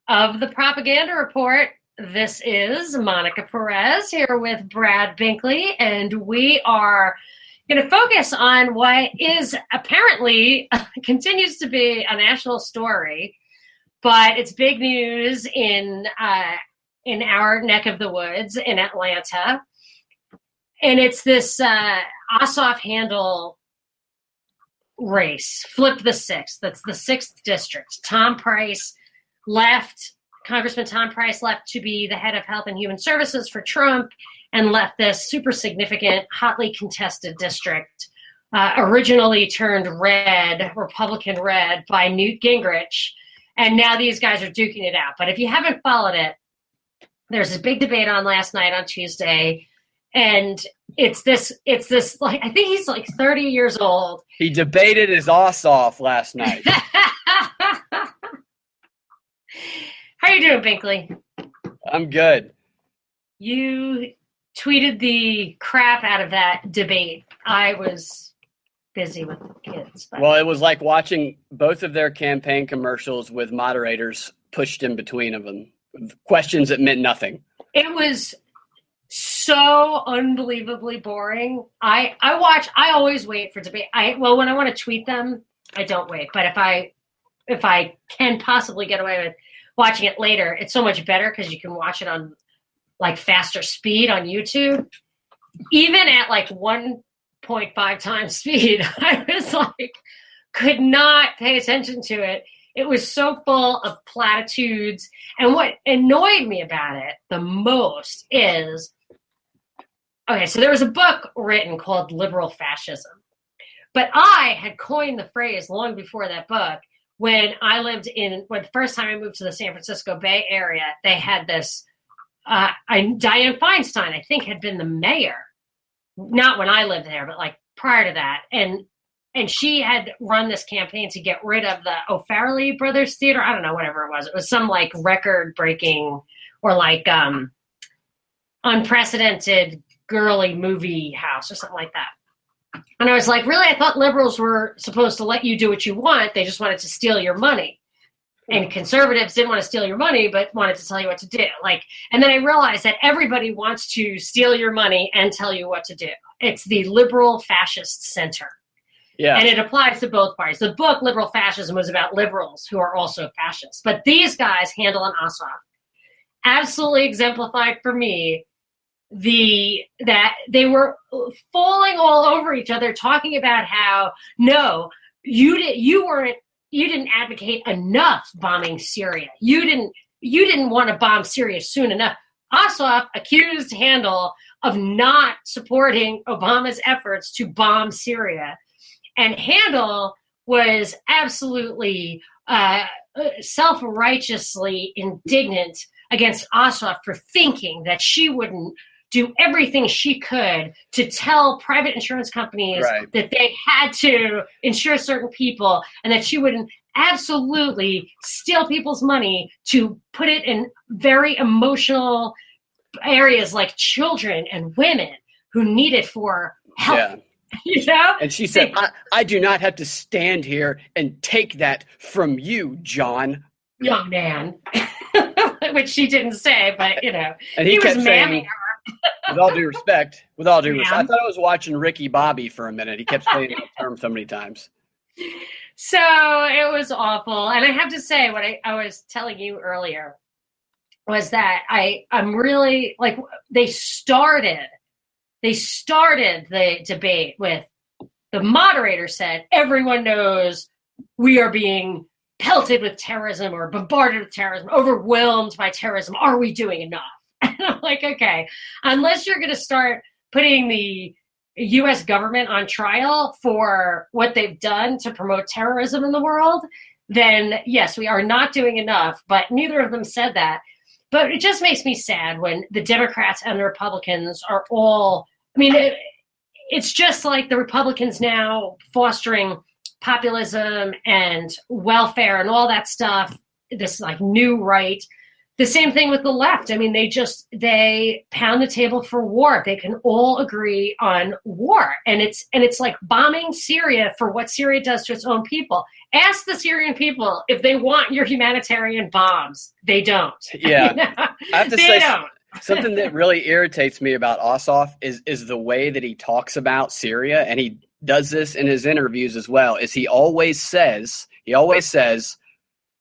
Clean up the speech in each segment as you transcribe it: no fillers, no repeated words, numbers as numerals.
of the Propaganda Report. This is Monica Perez here with Brad Binkley, and we are going to focus on what is apparently continues to be a national story, but it's big news in our neck of the woods in Atlanta, and it's this Ossoff handle race. Flip the sixth. That's the 6th district. Congressman Tom Price left to be the head of Health and Human Services for Trump and left this super significant, hotly contested district, originally turned red, Republican red, by Newt Gingrich. And now these guys are duking it out. But if you haven't followed it, there's this big debate on last night on Tuesday. And it's this like, I think he's like 30 years old. He debated his Ossoff last night. How you doing, Binkley? I'm good. You tweeted the crap out of that debate. I was busy with the kids. But. Well, it was like watching both of their campaign commercials with moderators pushed in between of them. Questions that meant nothing. It was so unbelievably boring. I always wait for debate. When I want to tweet them, I don't wait. But if I can possibly get away with watching it later, it's so much better because you can watch it on like faster speed on YouTube. Even at like 1.5 times speed, I was like, could not pay attention to it. It was so full of platitudes. And what annoyed me about it the most is, okay, so there was a book written called Liberal Fascism. But I had coined the phrase long before that book. When the first time I moved to the San Francisco Bay Area, they had this, Dianne Feinstein, I think, had been the mayor. Not when I lived there, but like prior to that. And she had run this campaign to get rid of the O'Farrelly Brothers Theater. I don't know, whatever it was. It was some like record breaking or like unprecedented girly movie house or something like that. And I was like, really? I thought liberals were supposed to let you do what you want. They just wanted to steal your money. And conservatives didn't want to steal your money, but wanted to tell you what to do. And then I realized that everybody wants to steal your money and tell you what to do. It's the liberal fascist center. Yeah. And it applies to both parties. The book, Liberal Fascism, was about liberals who are also fascists. But these guys, Handel and Ossoff, absolutely exemplified for me that they were falling all over each other, talking about how, no, you didn't advocate enough bombing Syria. You didn't want to bomb Syria soon enough. Ossoff accused Handel of not supporting Obama's efforts to bomb Syria. And Handel was absolutely self-righteously indignant against Ossoff for thinking that she wouldn't do everything she could to tell private insurance companies that they had to insure certain people and that she wouldn't absolutely steal people's money to put it in very emotional areas like children and women who need it for help. Yeah. You know? And she said, I do not have to stand here and take that from you, John. Young man. Which she didn't say, but, and he was mamming her. With all due respect, I thought I was watching Ricky Bobby for a minute. He kept saying that term so many times. So it was awful. And I have to say, what I was telling you earlier was that I'm really, like, they started the debate with the moderator said, everyone knows we are being pelted with terrorism or bombarded with terrorism, overwhelmed by terrorism. Are we doing enough? And I'm like, okay, unless you're going to start putting the U.S. government on trial for what they've done to promote terrorism in the world, then yes, we are not doing enough. But neither of them said that. But it just makes me sad when the Democrats and the Republicans are all, it's just like the Republicans now fostering populism and welfare and all that stuff, this like new right The same thing with the left. I mean, they pound the table for war. They can all agree on war. And it's like bombing Syria for what Syria does to its own people. Ask the Syrian people if they want your humanitarian bombs. They don't. Yeah. I have to say something that really irritates me about Ossoff is the way that he talks about Syria, and he does this in his interviews as well, is he always says,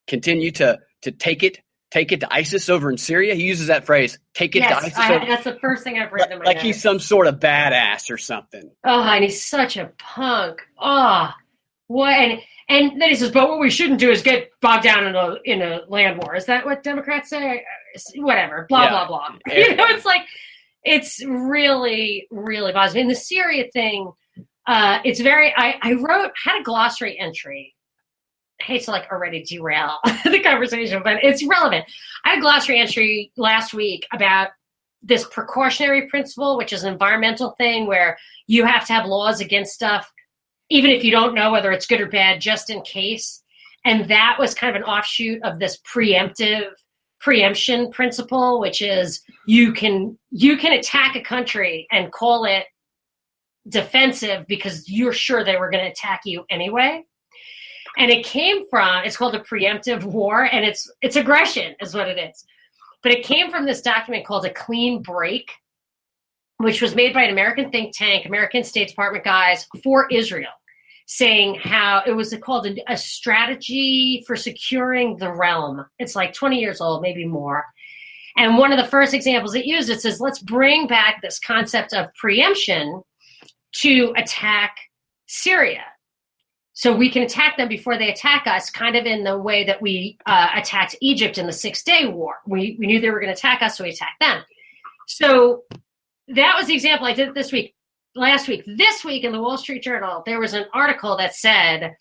continue to take it to ISIS over in Syria. He uses that phrase, take it to ISIS. That's the first thing I've written in my notes. He's some sort of badass or something. Oh, and he's such a punk. Oh, what? And then he says, but what we shouldn't do is get bogged down in a land war. Is that what Democrats say? Whatever. Blah, blah, blah. It's like, it's really, really bothers me. And the Syria thing, it's very, I had a glossary entry. I hate to already derail the conversation, but it's relevant. I had a glossary entry last week about this precautionary principle, which is an environmental thing where you have to have laws against stuff, even if you don't know whether it's good or bad, just in case. And that was kind of an offshoot of this preemption principle, which is you can attack a country and call it defensive because you're sure they were going to attack you anyway. And it's called a preemptive war, and it's aggression is what it is. But it came from this document called A Clean Break, which was made by an American think tank, American State Department guys for Israel, saying how it was called a strategy for securing the realm. It's like 20 years old, maybe more. And one of the first examples it used, it says, let's bring back this concept of preemption to attack Syria. So we can attack them before they attack us, kind of in the way that we attacked Egypt in the 6-Day War. We knew they were going to attack us, so we attacked them. So that was the example I did last week. This week in the Wall Street Journal, there was an article that said,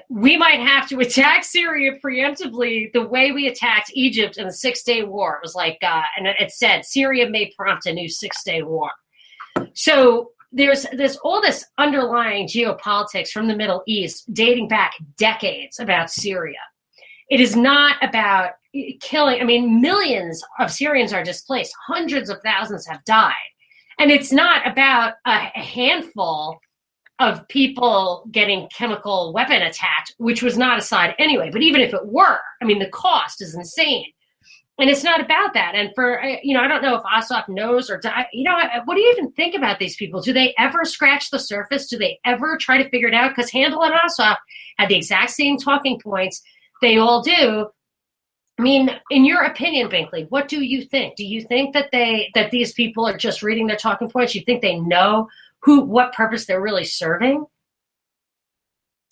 we might have to attack Syria preemptively the way we attacked Egypt in the 6-Day War. It was like, and it said, Syria may prompt a new 6-Day War. So there's all this underlying geopolitics from the Middle East dating back decades about Syria. It is not about killing. I mean, millions of Syrians are displaced. Hundreds of thousands have died. And it's not about a handful of people getting chemical weapon attacked, which was not a side anyway. But even if it were, I mean, the cost is insane. And it's not about that. And I don't know if Ossoff knows what do you even think about these people? Do they ever scratch the surface? Do they ever try to figure it out? Because Handel and Ossoff had the exact same talking points. They all do. I mean, in your opinion, Binkley, what do you think? Do you think that these people are just reading their talking points? You think they know what purpose they're really serving?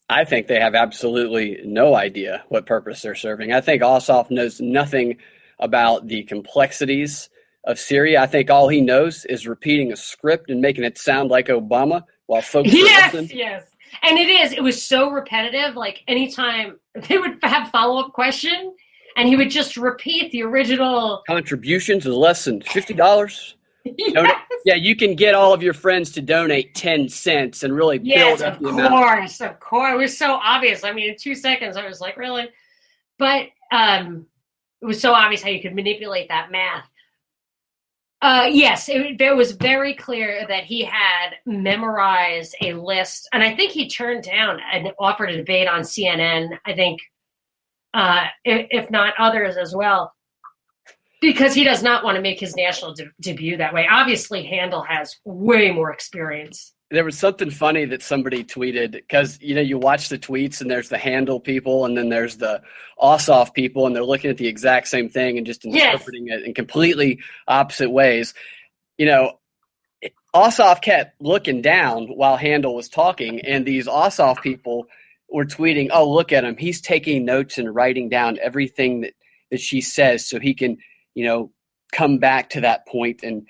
I think they have absolutely no idea what purpose they're serving. I think Ossoff knows nothing about the complexities of Syria. I think all he knows is repeating a script and making it sound like Obama while folks listen. Yes. And it was so repetitive. Like anytime they would have follow-up question and he would just repeat the original. Contributions is less than $50. Yes. Yeah, you can get all of your friends to donate 10 cents and really build up the amount. Of course. It was so obvious. I mean, in 2 seconds, I was like, really? But it was so obvious how you could manipulate that math. Yes, it was very clear that he had memorized a list. And I think he turned down and offered a debate on CNN, I think, if not others as well, because he does not want to make his national debut that way. Obviously, Handel has way more experience. There was something funny that somebody tweeted because, you watch the tweets and there's the Handel people and then there's the Ossoff people and they're looking at the exact same thing and just interpreting it in completely opposite ways. Ossoff kept looking down while Handel was talking, and these Ossoff people were tweeting, oh, look at him. He's taking notes and writing down everything that she says so he can, come back to that point and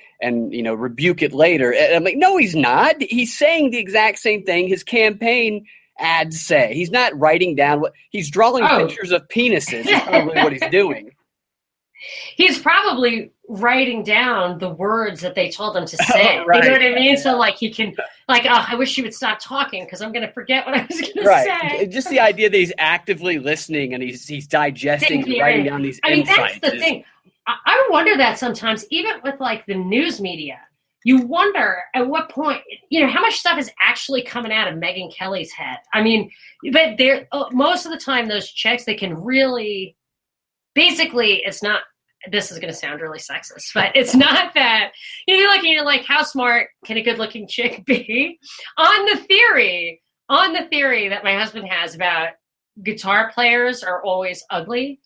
rebuke it later. And I'm like, no, he's not. He's saying the exact same thing his campaign ads say. He's not writing down he's drawing pictures of penises. Is probably what he's doing. He's probably writing down the words that they told him to say. Oh, right. You know what I mean? So like he can, like, oh, I wish she would stop talking because I'm going to forget what I was going to say. Just the idea that he's actively listening and he's digesting and writing down these insights. That's the thing. I wonder that sometimes, even with like the news media, you wonder at what point, how much stuff is actually coming out of Megyn Kelly's head. I mean, but they're most of the time those chicks, they can really, basically, it's not, this is going to sound really sexist, but it's not that, you're looking at like, how smart can a good looking chick be? On the theory that my husband has about guitar players are always ugly.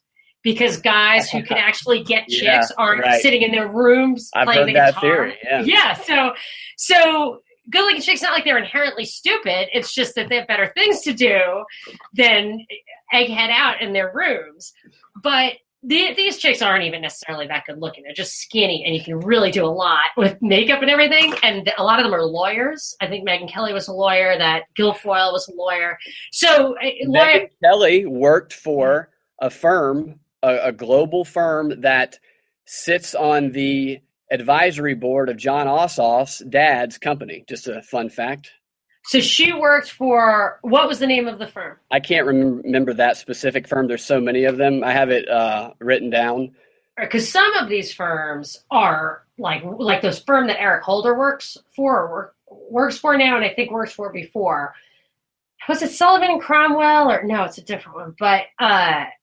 Because guys who can actually get chicks aren't sitting in their rooms playing the guitar. I've heard that theory, yeah. So good-looking chicks, not like they're inherently stupid. It's just that they have better things to do than egghead out in their rooms. But these chicks aren't even necessarily that good-looking. They're just skinny, and you can really do a lot with makeup and everything. And a lot of them are lawyers. I think Megyn Kelly was a lawyer. That Guilfoyle was a lawyer. So Megyn Kelly worked for a firm, a global firm that sits on the advisory board of Jon Ossoff's dad's company. Just a fun fact. So she worked for, what was the name of the firm? I can't remember that specific firm. There's so many of them. I have it written down. Because some of these firms are like those firm that Eric Holder works for now, and I think works for before. Was it Sullivan and Cromwell? Or no, it's a different one. But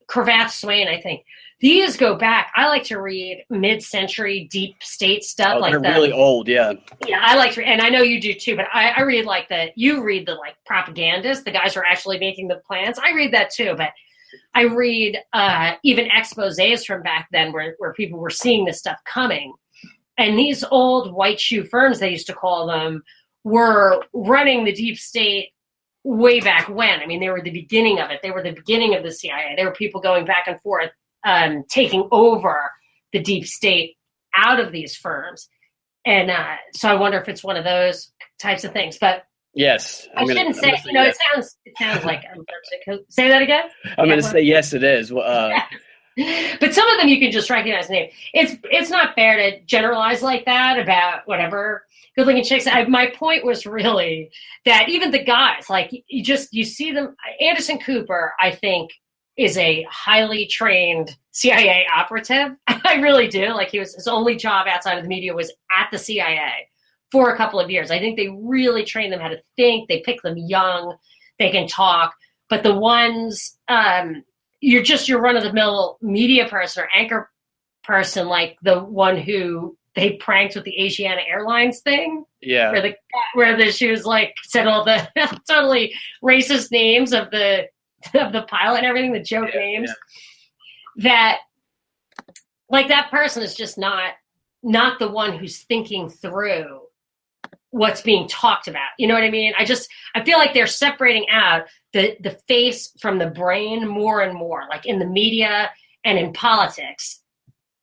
Cravath Swain, I think. These go back. I like to read mid-century deep state stuff. They're really old, yeah. Yeah, I like to, and I know you do too, but I read you read the like propagandists, the guys who are actually making the plans. I read that too, but I read even exposés from back then where people were seeing this stuff coming. And these old white shoe firms, they used to call them, were running the deep state way back when. I mean, they were the beginning of it. They were the beginning of the CIA. There were people going back and forth, taking over the deep state out of these firms. And so I wonder if it's one of those types of things. But yes, I shouldn't say, yes. It sounds like I'm say that again? I'm going to say yes, it is. But some of them you can just recognize the name. It's not fair to generalize like that about whatever good-looking chicks. My point was really that even the guys, like you see them. Anderson Cooper, I think, is a highly trained CIA operative. I really do. Like his only job outside of the media was at the CIA for a couple of years. I think they really trained them how to think. They pick them young. They can talk. But the ones you're just your run-of-the-mill media person or anchor person, like the one who they pranked with the Asiana Airlines thing. Yeah. Where she was like said all the totally racist names of the pilot and everything, the joke names. Yeah. That person is just not the one who's thinking through what's being talked about. You know what I mean? I feel like they're separating out the face from the brain more and more, like in the media and in politics.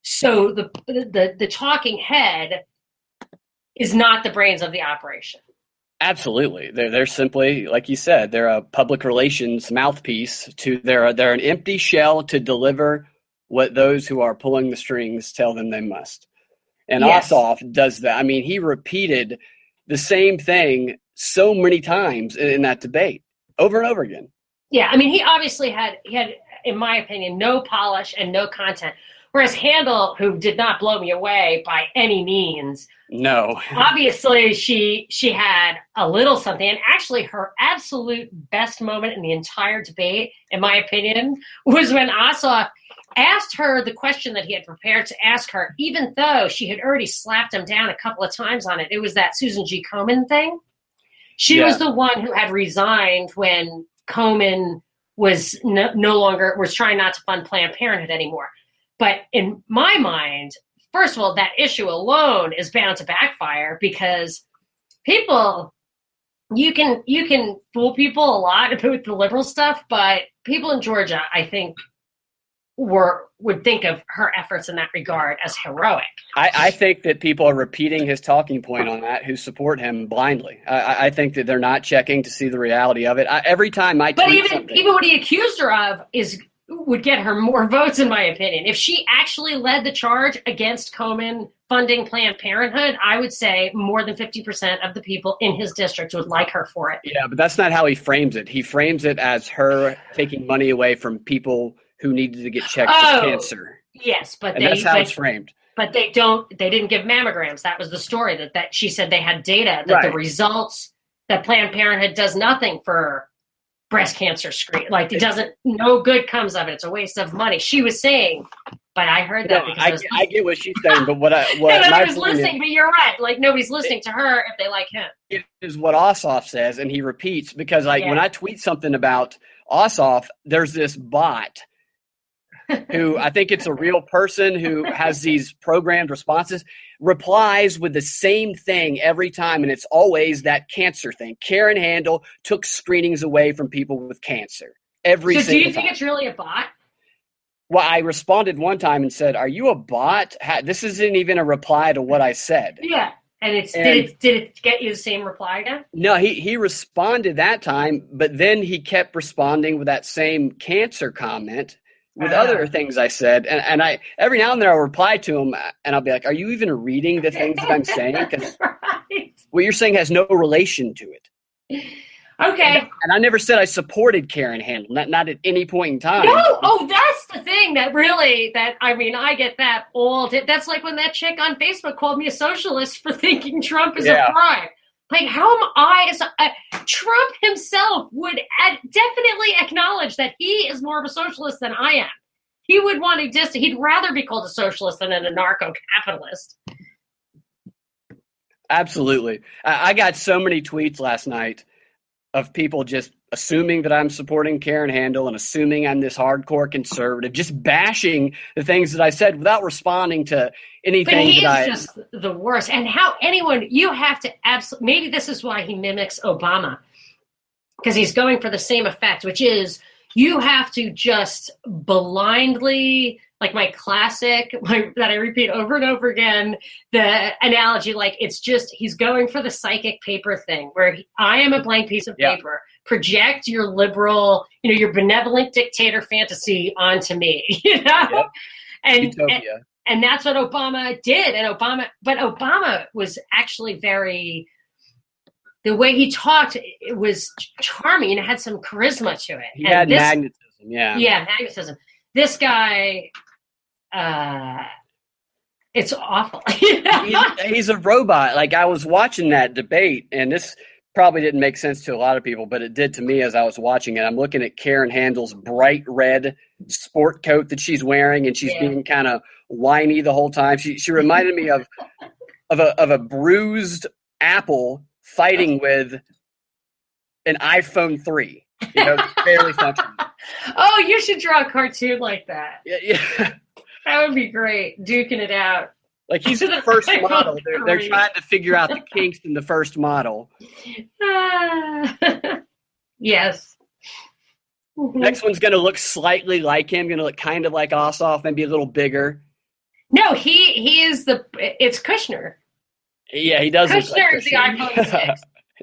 So the talking head is not the brains of the operation. Absolutely. They're simply, like you said, they're a public relations mouthpiece they're an empty shell to deliver what those who are pulling the strings tell them they must. And yes. Ossoff does that. I mean, he repeated the same thing so many times in that debate over and over again. Yeah. I mean, he obviously had, in my opinion, no polish and no content. Whereas Handel, who did not blow me away by any means, no, obviously she had a little something. And actually, her absolute best moment in the entire debate, in my opinion, was when Ossoff asked her the question that he had prepared to ask her, even though she had already slapped him down a couple of times on it. It was that Susan G. Komen thing. She was the one who had resigned when Komen was no longer was trying not to fund Planned Parenthood anymore. But in my mind, first of all, that issue alone is bound to backfire because people, you can fool people a lot with the liberal stuff, but people in Georgia, I think, would think of her efforts in that regard as heroic. I think that people are repeating his talking point on that who support him blindly. I think that they're not checking to see the reality of it. Every time I tweet even what he accused her of is would get her more votes, in my opinion. If she actually led the charge against Komen funding Planned Parenthood, I would say more than 50% of the people in his district would like her for it. Yeah, but that's not how he frames it. He frames it as her taking money away from people who needed to get checked for cancer. Yes, but that's how it's framed. But they didn't give mammograms. That was the story, that she said they had data that the results, that Planned Parenthood does nothing for breast cancer screen. Like, no good comes of it. It's a waste of money. She was saying, but I heard that because I get what she's saying, but what I was listening, but you're right. Like, nobody's listening to her if they like him. It is what Ossoff says, and he repeats, because when I tweet something about Ossoff, there's this bot who I think it's a real person who has these programmed responses, replies with the same thing every time, and it's always that cancer thing. Karen Handel took screenings away from people with cancer. So do you think it's really a bot? Well, I responded one time and said, "Are you a bot? This isn't even a reply to what I said." Yeah. And did it get you the same reply again? No, he responded that time, but then he kept responding with that same cancer comment with other things I said. And I every now and then I'll reply to him and I'll be like, "Are you even reading the things that I'm saying? Because what you're saying has no relation to it." Okay. And I never said I supported Karen Handel, not at any point in time. No, that's the thing I get that all day. That's like when that chick on Facebook called me a socialist for thinking Trump is a crime. Like, how am I? Trump himself would definitely acknowledge that he is more of a socialist than I am. He would want to he'd rather be called a socialist than an anarcho-capitalist. Absolutely. I got so many tweets last night of people just assuming that I'm supporting Karen Handel and assuming I'm this hardcore conservative, just bashing the things that I said without responding to anything. But he's just the worst. And you have to maybe this is why he mimics Obama, because he's going for the same effect, which is you have to just blindly, like my classic, that I repeat over and over again, the analogy, like it's just, he's going for the psychic paper thing where I am a blank piece of paper. Project your liberal, your benevolent dictator fantasy onto me, And that's what Obama did. But Obama was actually the way he talked, it was charming and it had some charisma to it. He had magnetism, Yeah, magnetism. This guy, it's awful. He's a robot. Like, I was watching that debate, and this probably didn't make sense to a lot of people, but it did to me as I was watching it. I'm looking at Karen Handel's bright red sport coat that she's wearing, and she's being kind of whiny the whole time. She reminded me of a bruised Apple fighting with an iPhone 3. Barely functioning. Oh, you should draw a cartoon like that. Yeah. That would be great. Duking it out. Like, he's the first model. They're trying to figure out the kinks in the first model. Yes. Next one's going to look slightly like him, going to look kind of like Ossoff, maybe a little bigger. No, he is it's Kushner. Yeah, he does. Kushner is the iPhone 6.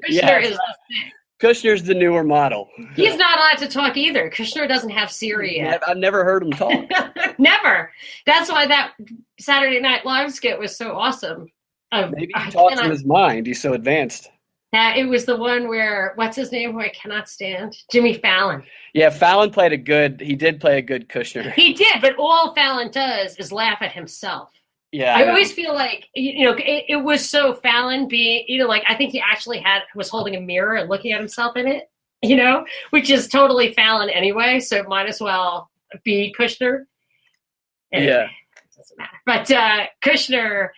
Kushner is the 6. Kushner's the newer model. He's not allowed to talk either. Kushner doesn't have Siri yet. I've never heard him talk. Never. That's why that Saturday Night Live skit was so awesome. Maybe he talks in his mind. He's so advanced. It was the one where, what's his name, who I cannot stand? Jimmy Fallon. Yeah, Fallon he did play a good Kushner. He did, but all Fallon does is laugh at himself. Yeah, I always feel like, it was so Fallon being, I think he actually was holding a mirror and looking at himself in it, which is totally Fallon anyway. So it might as well be Kushner. Anyway, yeah. It doesn't matter. But Kushner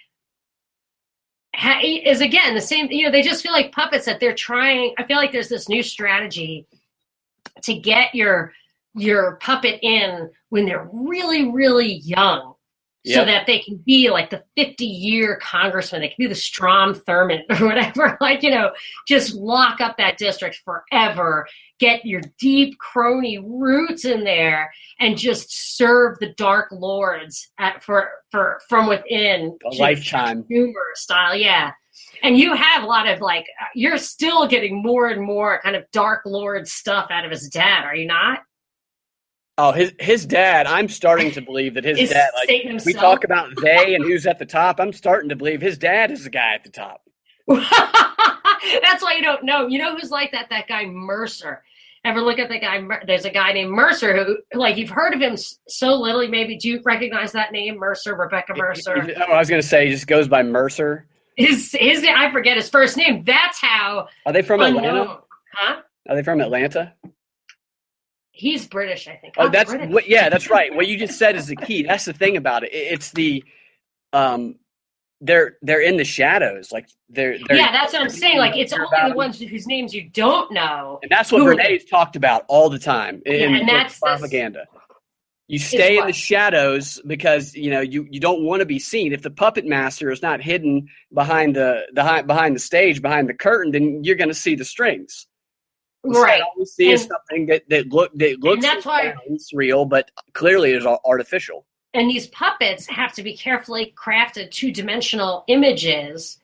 is, again, the same, they just feel like puppets that they're trying. I feel like there's this new strategy to get your puppet in when they're really, really young. So that they can be like the 50-year congressman. They can be the Strom Thurmond or whatever, just lock up that district forever, get your deep crony roots in there, and just serve the dark lords from within. A lifetime. Humor style, yeah. And you have a lot of you're still getting more and more kind of dark lord stuff out of his dad, are you not? Oh, his dad. I'm starting to believe that his dad. Like Satan himself. we talk about they and who's at the top. I'm starting to believe his dad is the guy at the top. That's why you don't know. You know who's like that? That guy Mercer. Ever look at that guy? There's a guy named Mercer who, like, you've heard of him so little. Maybe do you recognize that name, Mercer? Rebecca Mercer. I was going to say he just goes by Mercer. His I forget his first name. That's how. Are they from unknown. Atlanta? Huh? Are they from Atlanta? He's British, I think. Oh, that's British. what. Yeah, that's right. What you just said is the key. That's the thing about it. It's the, they're in the shadows. Like they're yeah, that's what I'm saying. Like it's only the ones whose names you don't know. And that's what Renee's talked about all the time in that's propaganda. You stay in the shadows because you don't want to be seen. If the puppet master is not hidden behind the stage, behind the curtain, then you're going to see the strings. Right. All we see is something that looks and that's why it's real, but clearly is artificial. And these puppets have to be carefully crafted two-dimensional images.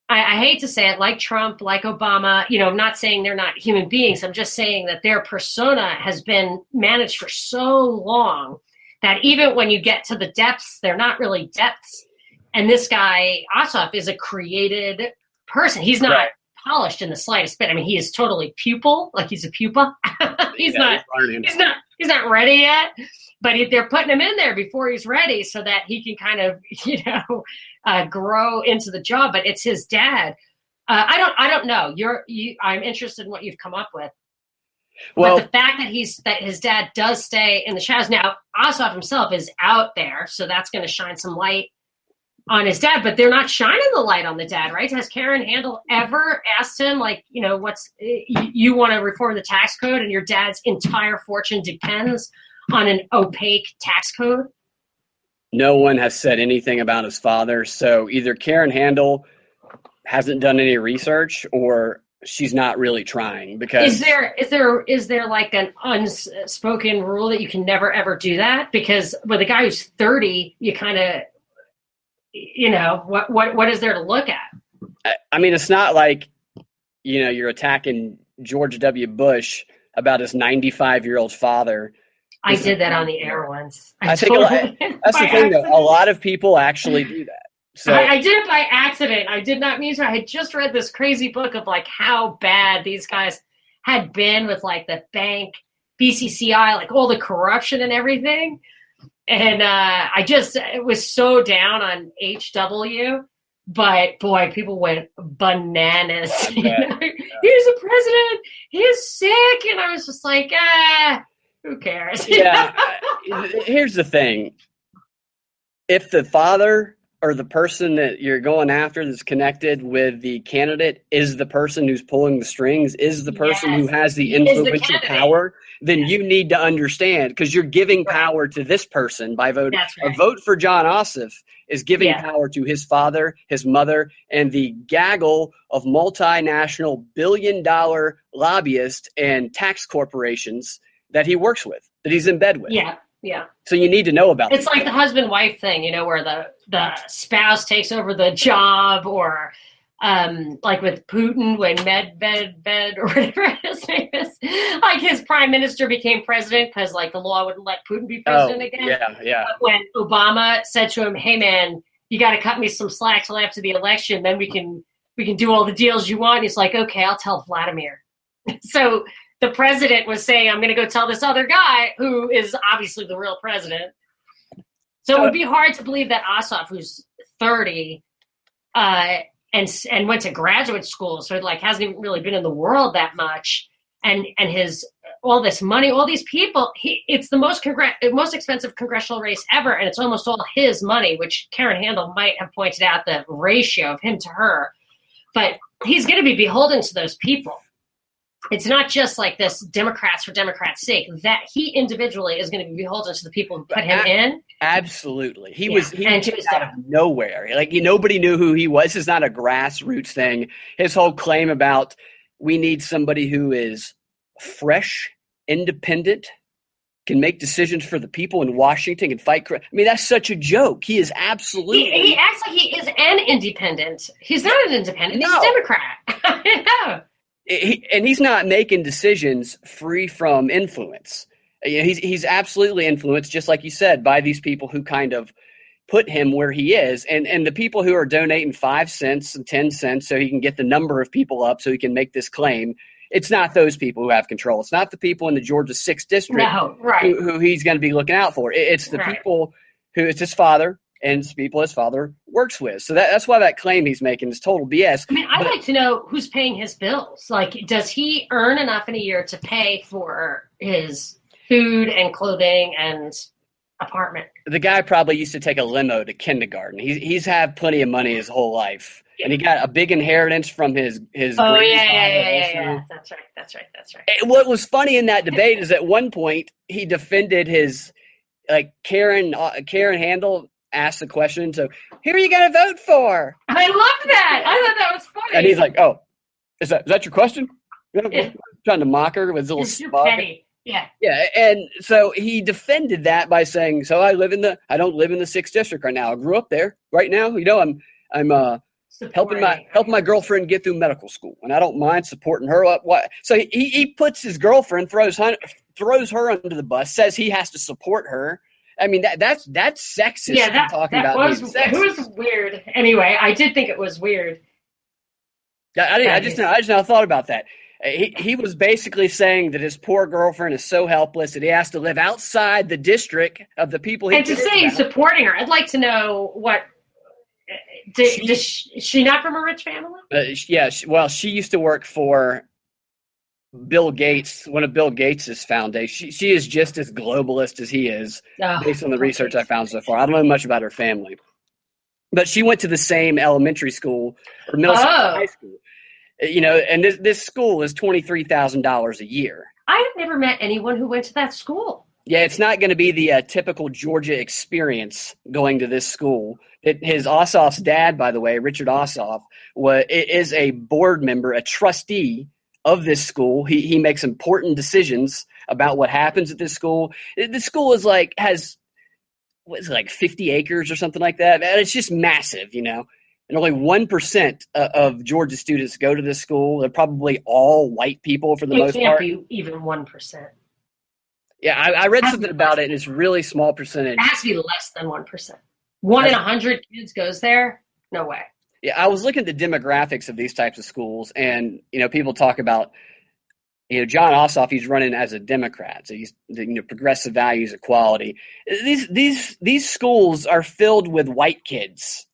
I hate to say it, like Trump, like Obama. I'm not saying they're not human beings. I'm just saying that their persona has been managed for so long that even when you get to the depths, they're not really depths. And this guy, Ossoff, is a created person. He's not polished in the slightest bit. I mean, he is totally pupil, like he's a pupa. He's not ready yet, but they're putting him in there before he's ready so that he can kind of, grow into the job. But it's his dad. I don't know. I'm interested in what you've come up with. Well, but the fact that his dad does stay in the shadows. Now, Ossoff himself is out there, so that's going to shine some light on his dad, but they're not shining the light on the dad, right? Has Karen Handel ever asked him, like, you want to reform the tax code and your dad's entire fortune depends on an opaque tax code? No one has said anything about his father. So either Karen Handel hasn't done any research or she's not really trying because is there like an unspoken rule that you can never ever do that? Because with a guy who's 30, you kind of, what is there to look at? I mean, it's not like, you're attacking George W. Bush about his 95-year-old father. I did that on the air once. That's the thing, though. A lot of people actually do that. So I did it by accident. I did not mean to. I had just read this crazy book of like how bad these guys had been with like the bank, BCCI, like all the corruption and everything. And it was so down on HW, but boy, people went bananas. Yeah. Here's a president, he's sick. And I was just like, who cares? Yeah. Here's the thing. If the father or the person that you're going after that's connected with the candidate is the person who's pulling the strings, is the person who has the influential power, then you need to understand, because you're giving power to this person by voting. A vote for Jon Ossoff is giving power to his father, his mother, and the gaggle of multinational billion-dollar lobbyists and tax corporations that he works with, that he's in bed with. Yeah. Yeah. So you need to know about it's like the husband-wife thing, where the spouse takes over the job, or like with Putin when Medved or whatever his name is, like his prime minister became president because like the law wouldn't let Putin be president again. Yeah. But when Obama said to him, "Hey man, you got to cut me some slack till after the election, then we can do all the deals you want," he's like, "Okay, I'll tell Vladimir." So the president was saying, "I'm going to go tell this other guy who is obviously the real president." So it would be hard to believe that Ossoff, who's 30, and went to graduate school, so like hasn't even really been in the world that much, and his all this money, all these people, it's the most expensive congressional race ever, and it's almost all his money, which Karen Handel might have pointed out the ratio of him to her, but he's going to be beholden to those people. It's not just like this Democrats for Democrats' sake. That he individually is going to be beholden to the people who put him in. Absolutely. He was out of nowhere. Like nobody knew who he was. This is not a grassroots thing. His whole claim about we need somebody who is fresh, independent, can make decisions for the people in Washington and fight. I mean, that's such a joke. He is absolutely. He acts like he is an independent. He's not an independent. No. He's a Democrat. I know. And he's not making decisions free from influence. You know, he's absolutely influenced, just like you said, by these people who kind of put him where he is. And the people who are donating 5 cents and 10 cents so he can get the number of people up so he can make this claim, it's not those people who have control. It's not the people in the Georgia 6th District who he's going to be looking out for. It's the people who it's his father and it's people his father works with. So that's why that claim he's making is total BS. I mean, I'd like to know who's paying his bills. Like, does he earn enough in a year to pay for his food and clothing and apartment? The guy probably used to take a limo to kindergarten. He's had plenty of money his whole life. And he got a big inheritance from his Oh, yeah. That's right. And what was funny in that debate is at one point he defended his, like, Karen Handel asked the question, so who are you going to vote for? I loved that. I thought that was funny. And he's like, oh, is that your question? Trying to mock her with his little smug. Petty. Yeah. Yeah, and so he defended that by saying, so I don't live in the 6th District right now. I grew up there. Right now, you know, I'm helping my girlfriend get through medical school, and I don't mind supporting her. So he puts his girlfriend, throws her under the bus, says he has to support her. I mean, that's sexist. Yeah, that was weird. Anyway, I did think it was weird. I just now thought about that. He was basically saying that his poor girlfriend is so helpless that he has to live outside the district of the people he cares about. And to say he's supporting her, I'd like to know what. Is she not from a rich family? Yeah. She used to work for Bill Gates, one of Bill Gates' foundations. She is just as globalist as he is, based on the research I found so far. I don't know much about her family. But she went to the same elementary school or middle school, high school. You know, and this school is $23,000 a year. I have never met anyone who went to that school. Yeah, it's not going to be the typical Georgia experience going to this school. His Ossoff's dad, by the way, Richard Ossoff, is a board member, a trustee of this school. He makes important decisions about what happens at this school. The school is has 50 acres or something like that. And it's just massive, you know. And only 1% of Georgia students go to this school. They're probably all white people for the most part. It can't be even 1%. Yeah, I read something about it, and it's really small percentage. It has to be less than 1%. 1 in 100 kids goes there? No way. Yeah, I was looking at the demographics of these types of schools, and, you know, people talk about, you know, Jon Ossoff, he's running as a Democrat, so he's, you know, progressive values, equality. These schools are filled with white kids.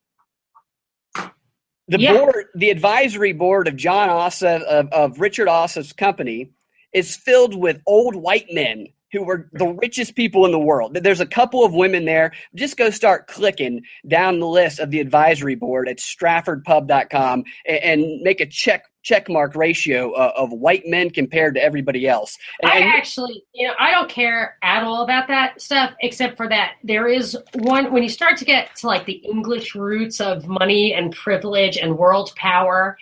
The advisory board of Jon Ossoff, of Richard Ossoff's company, is filled with old white men who were the richest people in the world. There's a couple of women there. Just go start clicking down the list of the advisory board at StraffordPub.com and make a check mark ratio of white men compared to everybody else. I actually, you know, I don't care at all about that stuff, except for that there is one, when you start to get to like the English roots of money and privilege and world power,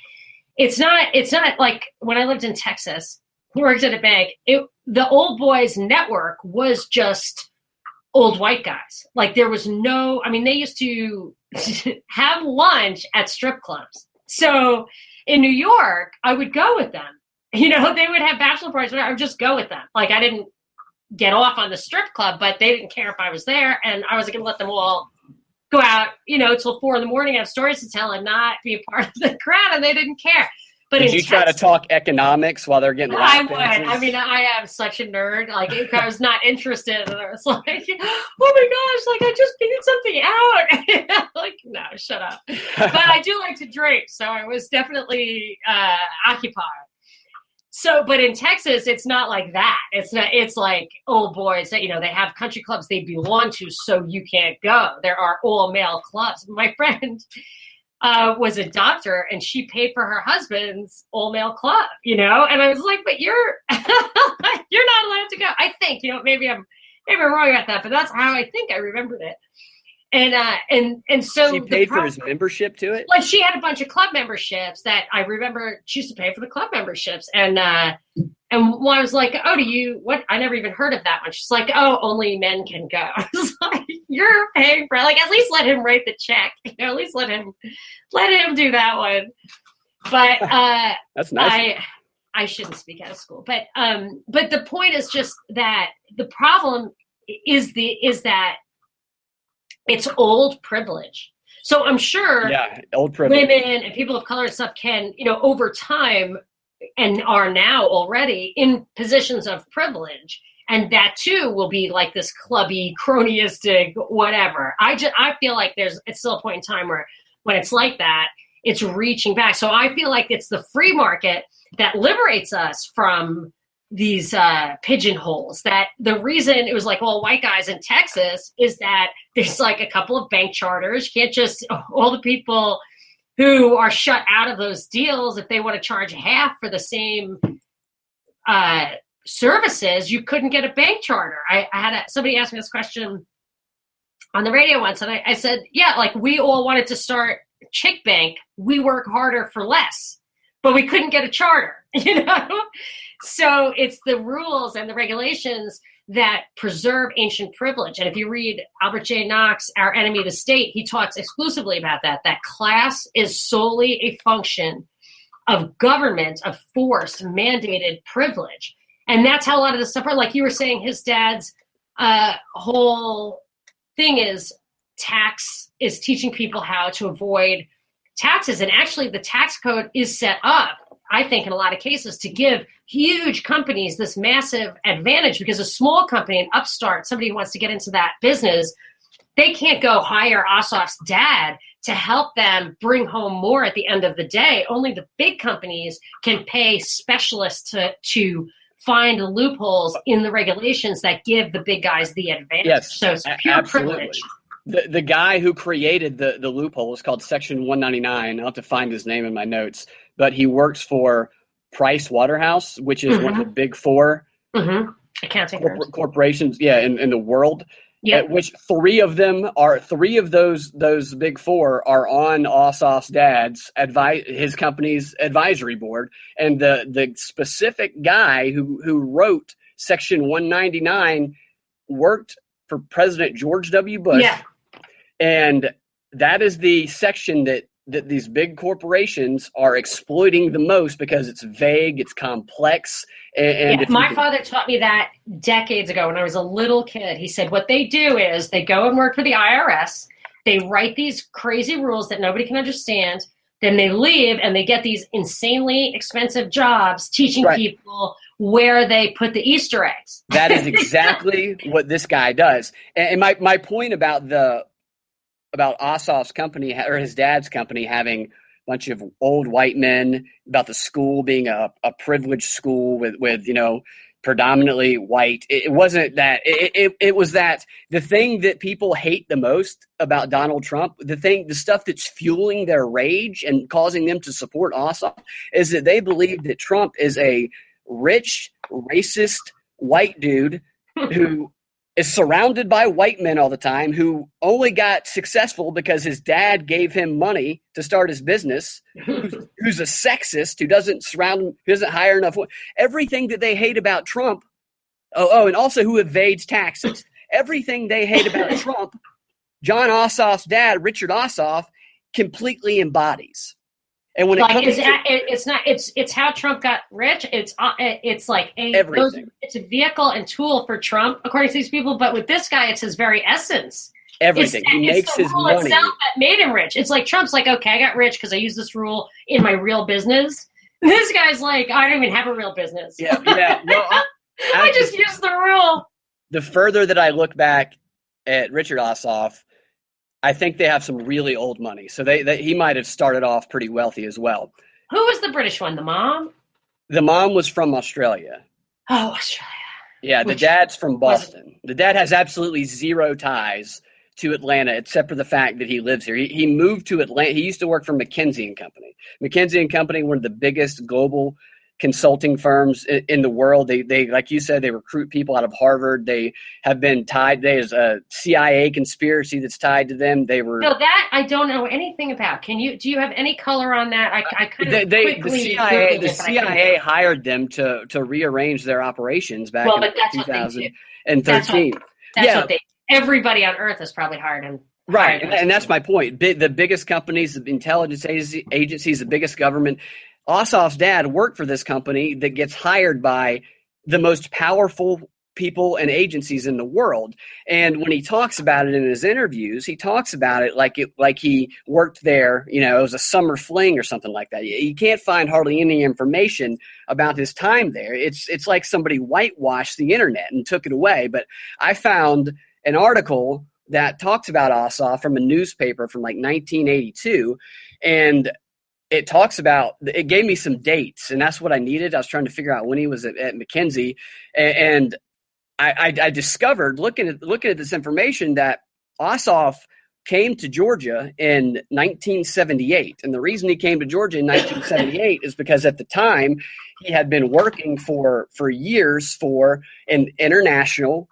it's not like when I lived in Texas, worked at a bank, the old boys network was just old white guys. Like there was no, I mean, they used to have lunch at strip clubs. So in New York, I would go with them. You know, they would have bachelor parties, I would just go with them. Like I didn't get off on the strip club, but they didn't care if I was there. And I was going to let them all go out, you know, till 4 a.m, have stories to tell and not be a part of the crowd. And they didn't care. But did you try to talk economics while they're getting I would. I mean, I am such a nerd. Like, if I was not interested, and I was like, oh my gosh, like, I just figured something out. Like, no, shut up. But I do like to drink, so I was definitely occupied. So, but in Texas, it's not like that. It's like old boys that, you know, they have country clubs they belong to, so you can't go. There are all male clubs. My friend was a doctor, and she paid for her husband's all-male club, you know? And I was like, but you're you're not allowed to go. I think, you know, maybe I'm wrong about that, but that's how I think I remembered it. And so she paid for his membership to it? Like she had a bunch of club memberships that I remember she used to pay for the club memberships. And when I was like, oh, what? I never even heard of that one. She's like, oh, only men can go. I was like, you're paying for it. Like, at least let him write the check. You know, at least let him do that one. But that's nice. I shouldn't speak out of school, but the point is just that the problem is that it's old privilege. So I'm sure old privilege. Women and people of color and stuff can, over time, and are now already in positions of privilege. And that too will be like this clubby, cronyistic, whatever. I feel like it's still a point in time where when it's like that, it's reaching back. So I feel like it's the free market that liberates us from these pigeonholes. That the reason it was like all white guys in Texas is that there's like a couple of bank charters. You can't just all the people who are shut out of those deals if they want to charge half for the same services. You couldn't get a bank charter. I had somebody ask me this question on the radio once, and I said, yeah, like we all wanted to start Chick Bank. We work harder for less, but we couldn't get a charter, So it's the rules and the regulations that preserve ancient privilege. And if you read Albert J. Knox, Our Enemy the State, he talks exclusively about that class is solely a function of government, of forced, mandated privilege. And that's how a lot of this stuff are. Like you were saying, his dad's whole thing is tax is teaching people how to avoid taxes. And actually the tax code is set up, I think, in a lot of cases to give huge companies this massive advantage, because a small company, an upstart, somebody who wants to get into that business, they can't go hire Ossoff's dad to help them bring home more at the end of the day. Only the big companies can pay specialists to find the loopholes in the regulations that give the big guys the advantage. Yes, so it's pure privilege. The guy who created the loophole is called Section 199. I'll have to find his name in my notes, but he works for Price Waterhouse, which is one of the big four accounting corporations, in the world. Yep. Which three of those big four are on Ossoff's dad's his company's advisory board, and the specific guy who wrote Section 199 worked for President George W. Bush. Yeah. And that is the section that these big corporations are exploiting the most because it's vague, it's complex. And my father taught me that decades ago when I was a little kid. He said what they do is they go and work for the IRS. They write these crazy rules that nobody can understand. Then they leave and they get these insanely expensive jobs teaching people where they put the Easter eggs. That is exactly what this guy does. And my point about Ossoff's company, or his dad's company, having a bunch of old white men, about the school being a privileged school with predominantly white. It wasn't that. It was that the thing that people hate the most about Donald Trump, the stuff that's fueling their rage and causing them to support Ossoff, is that they believe that Trump is a rich, racist white dude who is surrounded by white men all the time, who only got successful because his dad gave him money to start his business, who's a sexist, who doesn't hire enough. Everything that they hate about Trump. And also who evades taxes. Everything they hate about Trump, Jon Ossoff's dad, Richard Ossoff, completely embodies. And when it's how Trump got rich. It's like it's a vehicle and tool for Trump, according to these people. But with this guy, it's his very essence. Everything. He makes his money. Itself that made him rich. It's like Trump's like, okay, I got rich because I used this rule in my real business. And this guy's like, I don't even have a real business. Yeah. No, I just used the rule. The further that I look back at Richard Ossoff, I think they have some really old money. So he might have started off pretty wealthy as well. Who was the British one? The mom? The mom was from Australia. Oh, Australia. Yeah, the dad's from Boston. The dad has absolutely zero ties to Atlanta, except for the fact that he lives here. He moved to Atlanta. He used to work for McKinsey & Company. McKinsey & Company, one of the biggest global consulting firms in the world. They like you said, they recruit people out of Harvard. They have been tied. There's a CIA conspiracy that's tied to them. No, that I don't know anything about. Do you have any color on that? The CIA hired them to rearrange their operations back in 2013. Everybody on Earth is probably hired him. Right, and that's my point. The biggest companies, the intelligence agencies, the biggest government, Ossoff's dad worked for this company that gets hired by the most powerful people and agencies in the world. And when he talks about it in his interviews, he talks about it like he worked there, it was a summer fling or something like that. You can't find hardly any information about his time there. It's like somebody whitewashed the internet and took it away. But I found an article that talks about Ossoff from a newspaper from like 1982, and it gave me some dates, and that's what I needed. I was trying to figure out when he was at McKinsey, and I discovered looking at this information that Ossoff came to Georgia in 1978. And the reason he came to Georgia in 1978 is because at the time he had been working for years for an international,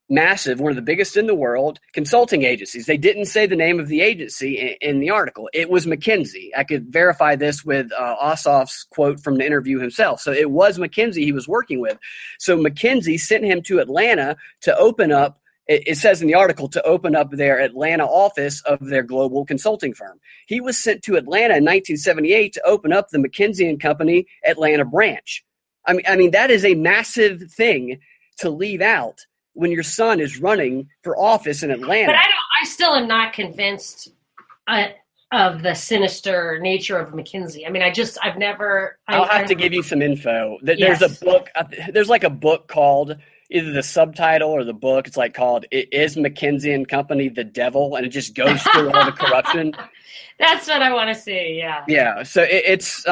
massive, one of the biggest in the world, consulting agencies. They didn't say the name of the agency in the article. It was McKinsey. I could verify this with Ossoff's quote from the interview himself. So it was McKinsey he was working with. So McKinsey sent him to Atlanta to open up, it says in the article, to open up their Atlanta office of their global consulting firm. He was sent to Atlanta in 1978 to open up the McKinsey & Company Atlanta branch. I mean, that is a massive thing to leave out when your son is running for office in Atlanta. But I still am not convinced of the sinister nature of McKinsey. I mean, I've never. I'll have to give you some info. There's a book. There's like a book called, either the subtitle or the book. It's like called "Is McKinsey & Company the Devil?" and it just goes through all the corruption. That's what I want to see. Yeah. Yeah. So it's.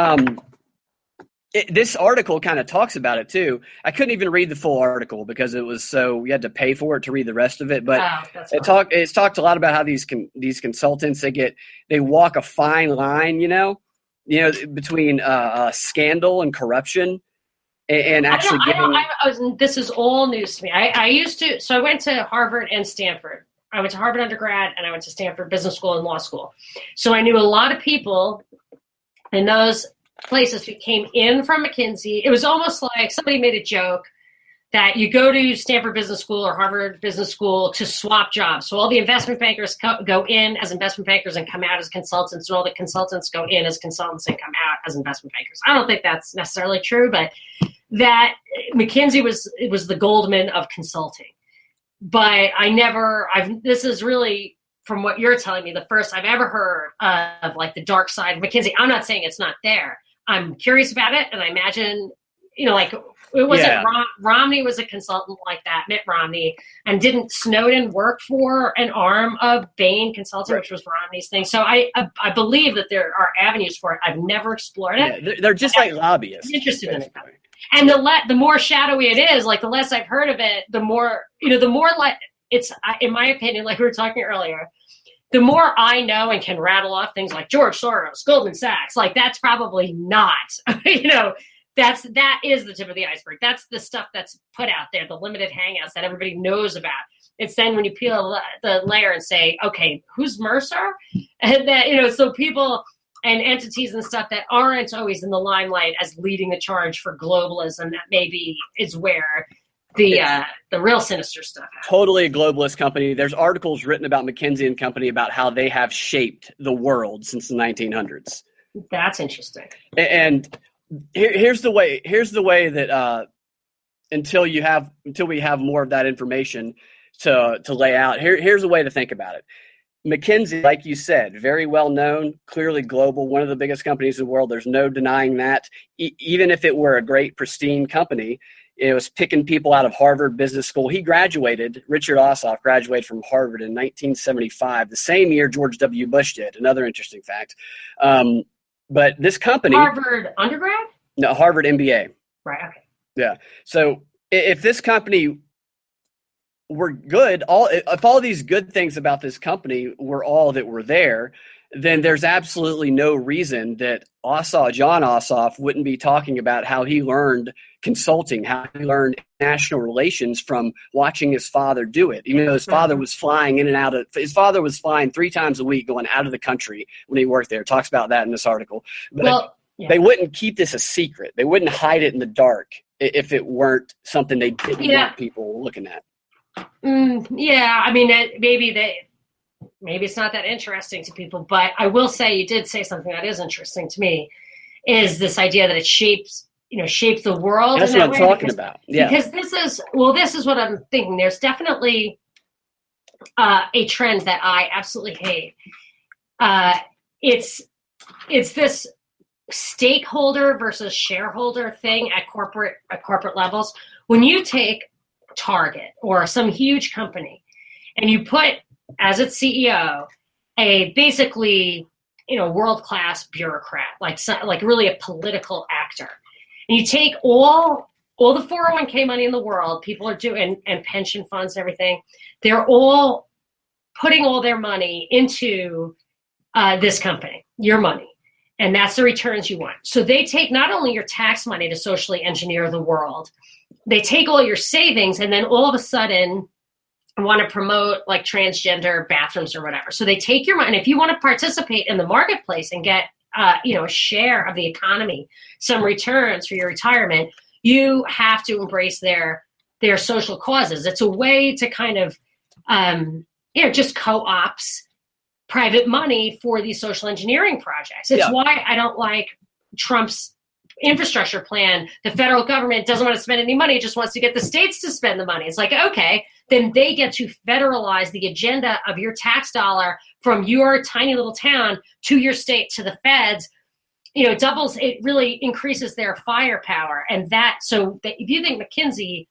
This article kind of talks about it too. I couldn't even read the full article because it was you had to pay for it to read the rest of it. But it's talked a lot about how these consultants, they walk a fine line, between scandal and corruption and actually this is all news to me. So I went to Harvard and Stanford. I went to Harvard undergrad and I went to Stanford Business School and Law School. So I knew a lot of people in those places who came in from McKinsey. It was almost like somebody made a joke that you go to Stanford Business School or Harvard Business School to swap jobs. So all the investment bankers go in as investment bankers and come out as consultants, and all the consultants go in as consultants and come out as investment bankers. I don't think that's necessarily true, but that McKinsey was the Goldman of consulting. But this is really, from what you're telling me, the first I've ever heard of like the dark side of McKinsey. I'm not saying it's not there. I'm curious about it, and I imagine, like it wasn't Romney was a consultant like that, Mitt Romney, and didn't Snowden work for an arm of Bain Consulting, which was Romney's thing? So I believe that there are avenues for it. I've never explored it. Yeah, they're just like lobbyists. I'm interested in it. And the more shadowy it is, like the less I've heard of it, the more like it's, in my opinion, like we were talking earlier, the more I know and can rattle off things like George Soros, Goldman Sachs, like that's probably not, that is the tip of the iceberg. That's the stuff that's put out there, the limited hangouts that everybody knows about. It's then when you peel the layer and say, okay, who's Mercer? And that, so people and entities and stuff that aren't always in the limelight as leading the charge for globalism, that maybe is where the real sinister stuff happens. Totally a globalist company. There's articles written about McKinsey & Company about how they have shaped the world since the 1900s. That's interesting. And here's the way that until we have more of that information to lay out, here's a way to think about it. McKinsey, like you said, very well known, clearly global, one of the biggest companies in the world. There's no denying that. Even if it were a great, pristine company, it was picking people out of Harvard Business School. Richard Ossoff graduated from Harvard in 1975, the same year George W. Bush did. Another interesting fact. But this company... Harvard undergrad? No, Harvard MBA. Right, okay. Yeah. So if this company were good, if all these good things about this company were all that were there, then there's absolutely no reason that Jon Ossoff wouldn't be talking about how he learned consulting, how he learned national relations from watching his father do it. Even though his father was flying in and out of, his father was flying 3 times a week going out of the country when he worked there. It talks about that in this article. But they wouldn't keep this a secret. They wouldn't hide it in the dark if it weren't something they didn't want people looking at. I mean, maybe it's not that interesting to people, but I will say you did say something that is interesting to me, is this idea that it shapes the world. That's in that what I'm way talking about. Yeah. Because this is what I'm thinking. There's definitely a trend that I absolutely hate. It's this stakeholder versus shareholder thing at corporate levels. When you take Target or some huge company and you put as its CEO a basically world-class bureaucrat, like really a political actor, and you take all the 401k money in the world, people are doing, and pension funds and everything, they're all putting all their money into this company, your money. And that's the returns you want. So they take not only your tax money to socially engineer the world, they take all your savings and then all of a sudden want to promote like transgender bathrooms or whatever. So they take your money. And if you want to participate in the marketplace and get a share of the economy, some returns for your retirement, you have to embrace their social causes. It's a way to kind of just co-ops private money for these social engineering projects. It's why I don't like Trump's infrastructure plan. The federal government doesn't want to spend any money. It just wants to get the states to spend the money. It's like, okay, then they get to federalize the agenda of your tax dollar from your tiny little town to your state to the feds. It really increases their firepower. And if you think McKinsey,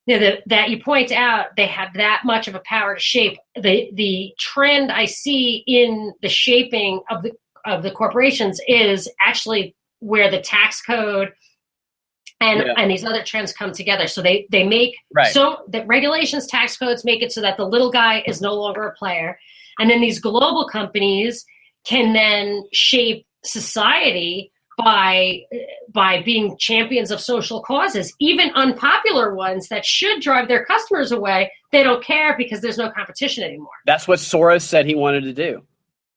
that you point out, they have that much of a power to shape the trend I see in the shaping of the corporations is actually where the tax code and these other trends come together. So they make so that regulations, tax codes make it so that the little guy is no longer a player, and then these global companies can then shape society by being champions of social causes, even unpopular ones that should drive their customers away. They don't care because there's no competition anymore. That's what Soros said he wanted to do.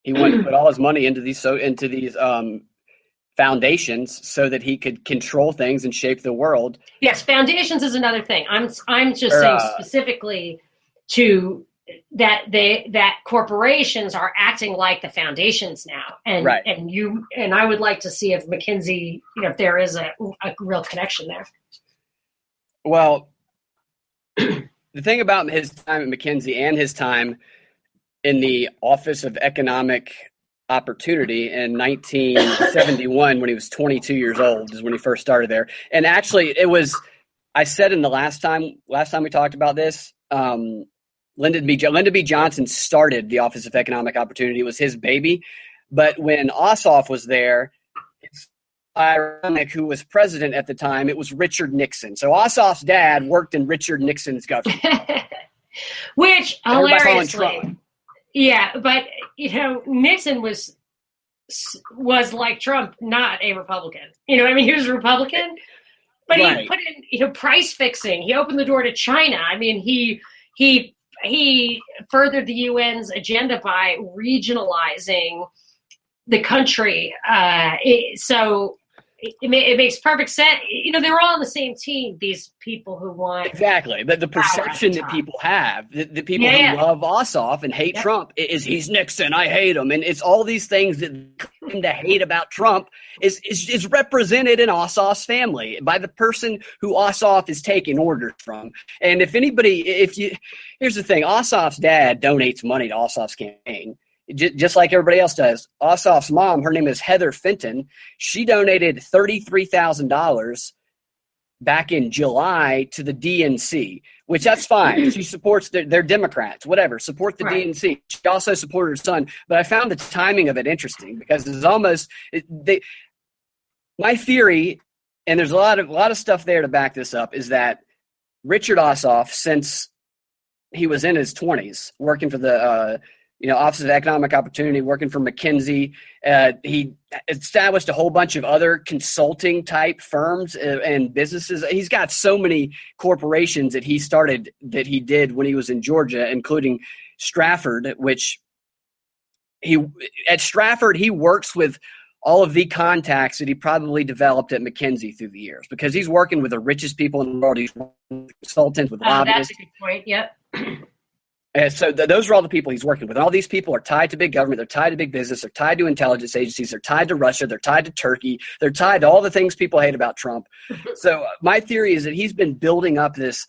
He wanted to put all his money into these foundations so that he could control things and shape the world. Yes, foundations is another thing. I'm just saying specifically to that corporations are acting like the foundations now, and I would like to see if McKinsey, if there is a real connection there. Well, the thing about his time at McKinsey and his time in the Office of Economic Opportunity in 1971, when he was 22 years old, is when he first started there. And actually, I said in the last time we talked about this. Lyndon B. Johnson started the Office of Economic Opportunity. It was his baby. But when Ossoff was there, it's ironic who was president at the time. It was Richard Nixon. So Ossoff's dad worked in Richard Nixon's government. Which, hilariously, but, Nixon was like Trump, not a Republican. He was a Republican, but he put in, price fixing. He opened the door to China. I mean, he furthered the UN's agenda by regionalizing the country. So it makes perfect sense. They're all on the same team, these people who want. Exactly. But the perception that people have, the people who love Ossoff and hate Trump, is he's Nixon, I hate him. And it's all these things that claim to hate about Trump is represented in Ossoff's family by the person who Ossoff is taking orders from. And here's the thing, Ossoff's dad donates money to Ossoff's campaign. Just like everybody else does. Ossoff's mom, her name is Heather Fenton. She donated $33,000 back in July to the DNC, which that's fine. She supports they're Democrats, whatever. Support the DNC. She also supported her son. But I found the timing of it interesting because it's almost my theory, and there's a lot of stuff there to back this up, is that Richard Ossoff, since he was in his 20s, working for the Office of Economic Opportunity, working for McKinsey. He established a whole bunch of other consulting type firms and businesses. He's got so many corporations that he did when he was in Georgia, including Stratford, which at Stratford, he works with all of the contacts that he probably developed at McKinsey through the years, because he's working with the richest people in the world. He's consultants with lobbyists. That's a good point. Yep. And so those are all the people he's working with. And all these people are tied to big government. They're tied to big business. They're tied to intelligence agencies. They're tied to Russia. They're tied to Turkey. They're tied to all the things people hate about Trump. So my theory is that he's been building up this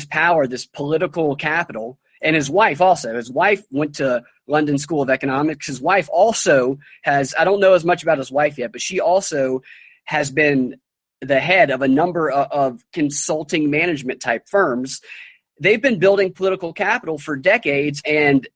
power, this political capital. And his wife also. His wife went to London School of Economics. His wife also has – I don't know as much about his wife yet, but she also has been the head of a number of consulting management type firms. They've been building political capital for decades, and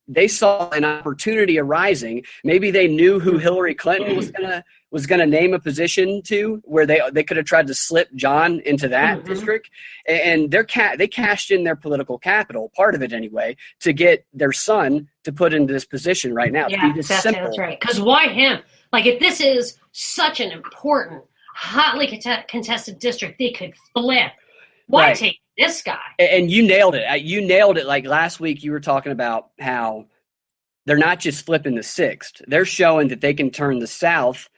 they saw an opportunity arising. Maybe they knew who Hillary Clinton was gonna name a position to, where they could have tried to slip John into that district, and they cashed in their political capital, part of it anyway, to get their son to put into this position right now. Yeah, that's right. Because why him? Like, if this is such an important, hotly contested district, they could flip. Why take this guy? And you nailed it. You nailed it. Like last week, you were talking about how they're not just flipping the 6th. They're showing that they can turn the South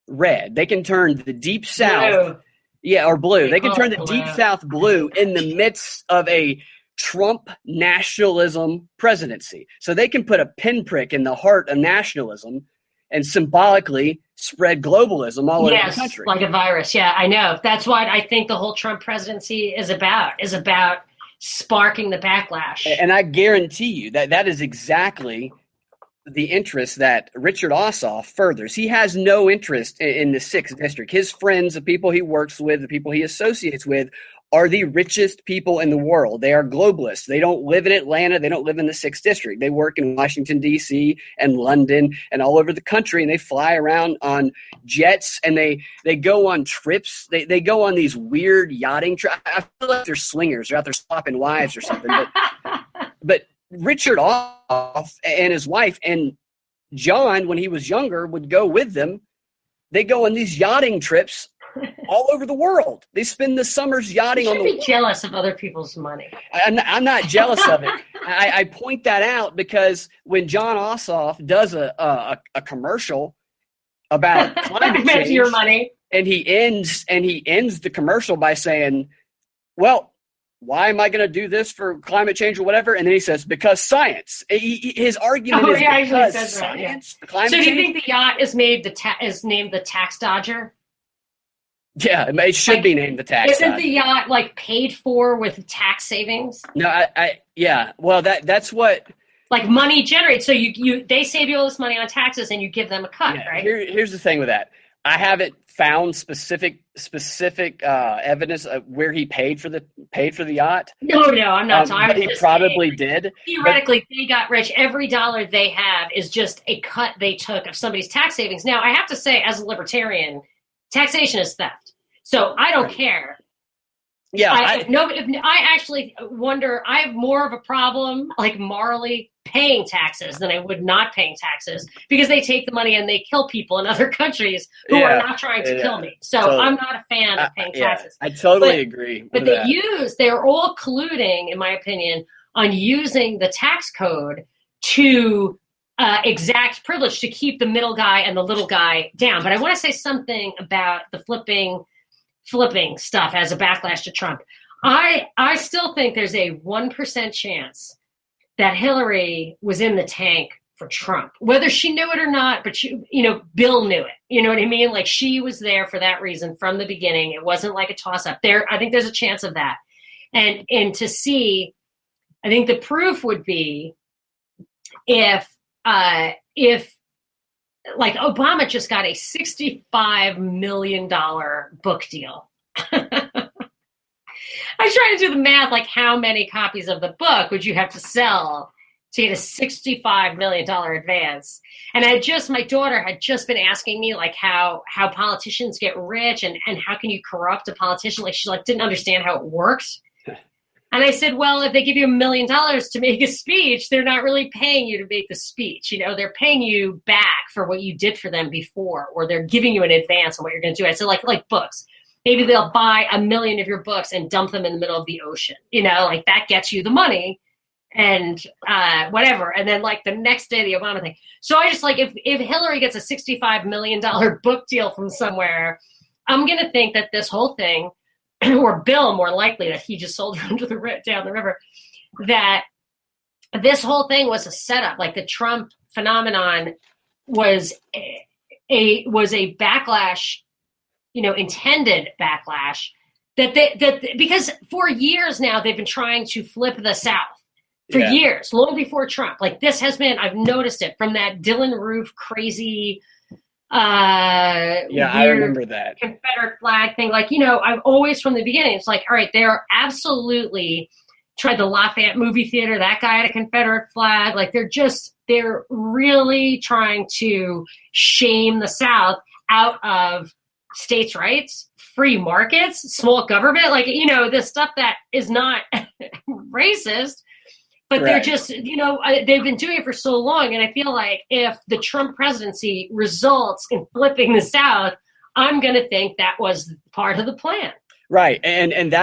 red. They can turn the deep South, or blue. They can turn the deep South blue in the midst of a Trump nationalism presidency. So they can put a pinprick in the heart of nationalism and symbolically spread globalism all over the country. Like a virus. Yeah, I know. That's what I think the whole Trump presidency is about sparking the backlash. And I guarantee you that is exactly the interest that Richard Ossoff furthers. He has no interest in the 6th district. His friends, the people he works with, the people he associates with, are the richest people in the world. They are globalists. They don't live in Atlanta. They don't live in the 6th district. They work in Washington, D.C. and London and all over the country, and they fly around on jets, and they go on trips. They go on these weird yachting trips. I feel like they're swingers. They're out there swapping wives or something. But Richard Ossoff and his wife and John, when he was younger, would go with them. They go on these yachting trips all over the world. They spend the summers yachting on the world. You should be jealous of other people's money. I'm not jealous of it. I point that out because when Jon Ossoff does a commercial about climate change, your money, and he ends the commercial by saying, "Well, why am I going to do this for climate change or whatever?" And then he says, "Because science." His argument is because science. Right, yeah. So do you think the yacht is named the tax dodger? Yeah, it should be named the tax. Isn't the yacht paid for with tax savings? No, yeah. Well, that's what money generates. So they save you all this money on taxes, and you give them a cut, right? Here's the thing with that. I haven't found specific evidence of where he paid for the yacht. No, I'm not talking. But he probably did. Theoretically, they got rich. Every dollar they have is just a cut they took of somebody's tax savings. Now, I have to say, as a libertarian, taxation is theft. So I don't care. Yeah. I actually wonder, I have more of a problem, morally paying taxes than I would not paying taxes, because they take the money and they kill people in other countries who are not trying to kill me. So I'm not a fan of paying taxes. I totally agree. But they're all colluding, in my opinion, on using the tax code to exact privilege to keep the middle guy and the little guy down. But I want to say something about the flipping stuff as a backlash to Trump. I still think there's a 1% chance that Hillary was in the tank for Trump, whether she knew it or not. But Bill knew it. You know what I mean? She was there for that reason from the beginning. It wasn't like a toss up there. I think there's a chance of that. And to see, I think the proof would be if Obama just got a $65 million book deal. I was trying to do the math, how many copies of the book would you have to sell to get a $65 million advance? And my daughter had just been asking me how politicians get rich and how can you corrupt a politician? She didn't understand how it works. And I said, well, if they give you $1 million to make a speech, they're not really paying you to make the speech. They're paying you back for what you did for them before, or they're giving you an advance on what you're going to do. I said, like books. Maybe they'll buy 1 million of your books and dump them in the middle of the ocean. That gets you the money and whatever. And then the next day, the Obama thing. So I just if Hillary gets a $65 million book deal from somewhere, I'm going to think that this whole thing, or Bill, more likely, that he just sold her down the river, that this whole thing was a setup. Like the Trump phenomenon was a backlash, intended backlash that because for years now they've been trying to flip the South for years, long before Trump. Like this has been, I've noticed it from that Dylan Roof crazy, I remember that Confederate flag thing. Like, I've always from the beginning, it's like, all right, they're absolutely tried the Lafayette movie theater. That guy had a Confederate flag. Like they're really trying to shame the South out of states' rights, free markets, small government, like, this stuff that is not racist, but they're just, they've been doing it for so long. And I feel like if the Trump presidency results in flipping the South, I'm going to think that was part of the plan. Right. And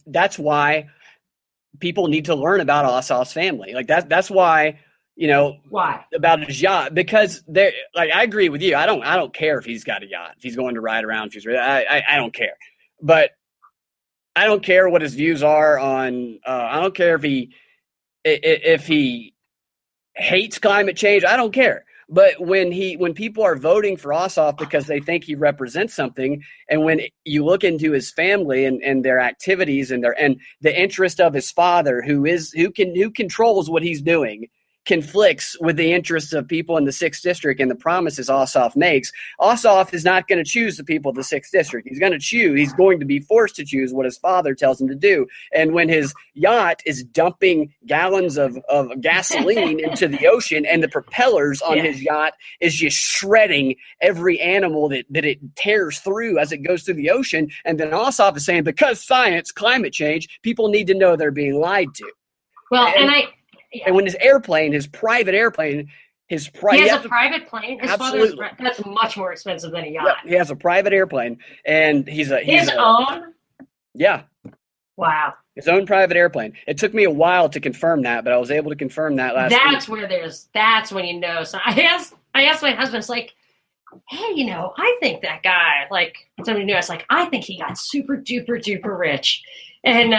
that's why people need to learn about Ossoff's family. Like that's why, why about his yacht, because they're like, I agree with you. I don't care if he's got a yacht, if he's going to ride around, I don't care, but I don't care what his views are on, I don't care if he hates climate change. I don't care. But when people are voting for Ossoff because they think he represents something, and when you look into his family and their activities and the interest of his father, who controls what he's doing, conflicts with the interests of people in the 6th district and the promises Ossoff makes, Ossoff is not going to choose the people of the 6th district. He's going to be forced to choose what his father tells him to do. And when his yacht is dumping gallons of gasoline into the ocean, and the propellers on his yacht is just shredding every animal that it tears through as it goes through the ocean, and then Ossoff is saying, because science, climate change, people need to know they're being lied to. Well, and when his private airplane, he has a private plane. His father's that's much more expensive than a yacht. Yeah, he has a private airplane, and he's his own. Yeah. Wow. His own private airplane. It took me a while to confirm that, but I was able to confirm that last week. That's when you know. So I asked my husband, it's like, hey, I think that guy, like somebody knew. I was like, I think he got super duper duper rich, and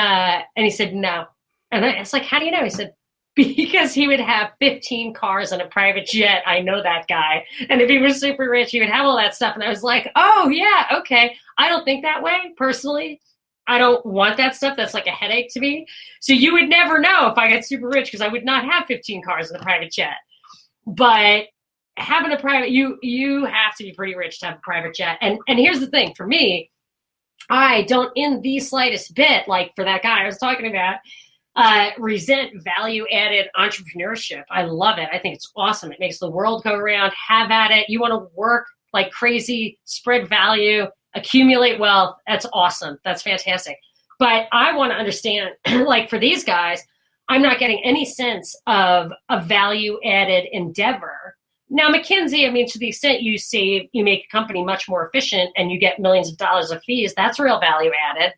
he said no, and I was like, how do you know? He said, because he would have 15 cars and a private jet. I know that guy. And if he was super rich, he would have all that stuff. And I was like, oh, yeah, okay. I don't think that way, personally. I don't want that stuff. That's like a headache to me. So you would never know if I got super rich, because I would not have 15 cars and a private jet. But having a private, you have to be pretty rich to have a private jet. And here's the thing. For me, I don't in the slightest bit, like for that guy I was talking about, resent value-added entrepreneurship. I love it. I think it's awesome. It makes the world go around. Have at it. You want to work like crazy, spread value, accumulate wealth. That's awesome. That's fantastic. But I want to understand, like for these guys, I'm not getting any sense of a value-added endeavor. Now, McKinsey, I mean, to the extent you make a company much more efficient and you get millions of dollars of fees, that's real value-added.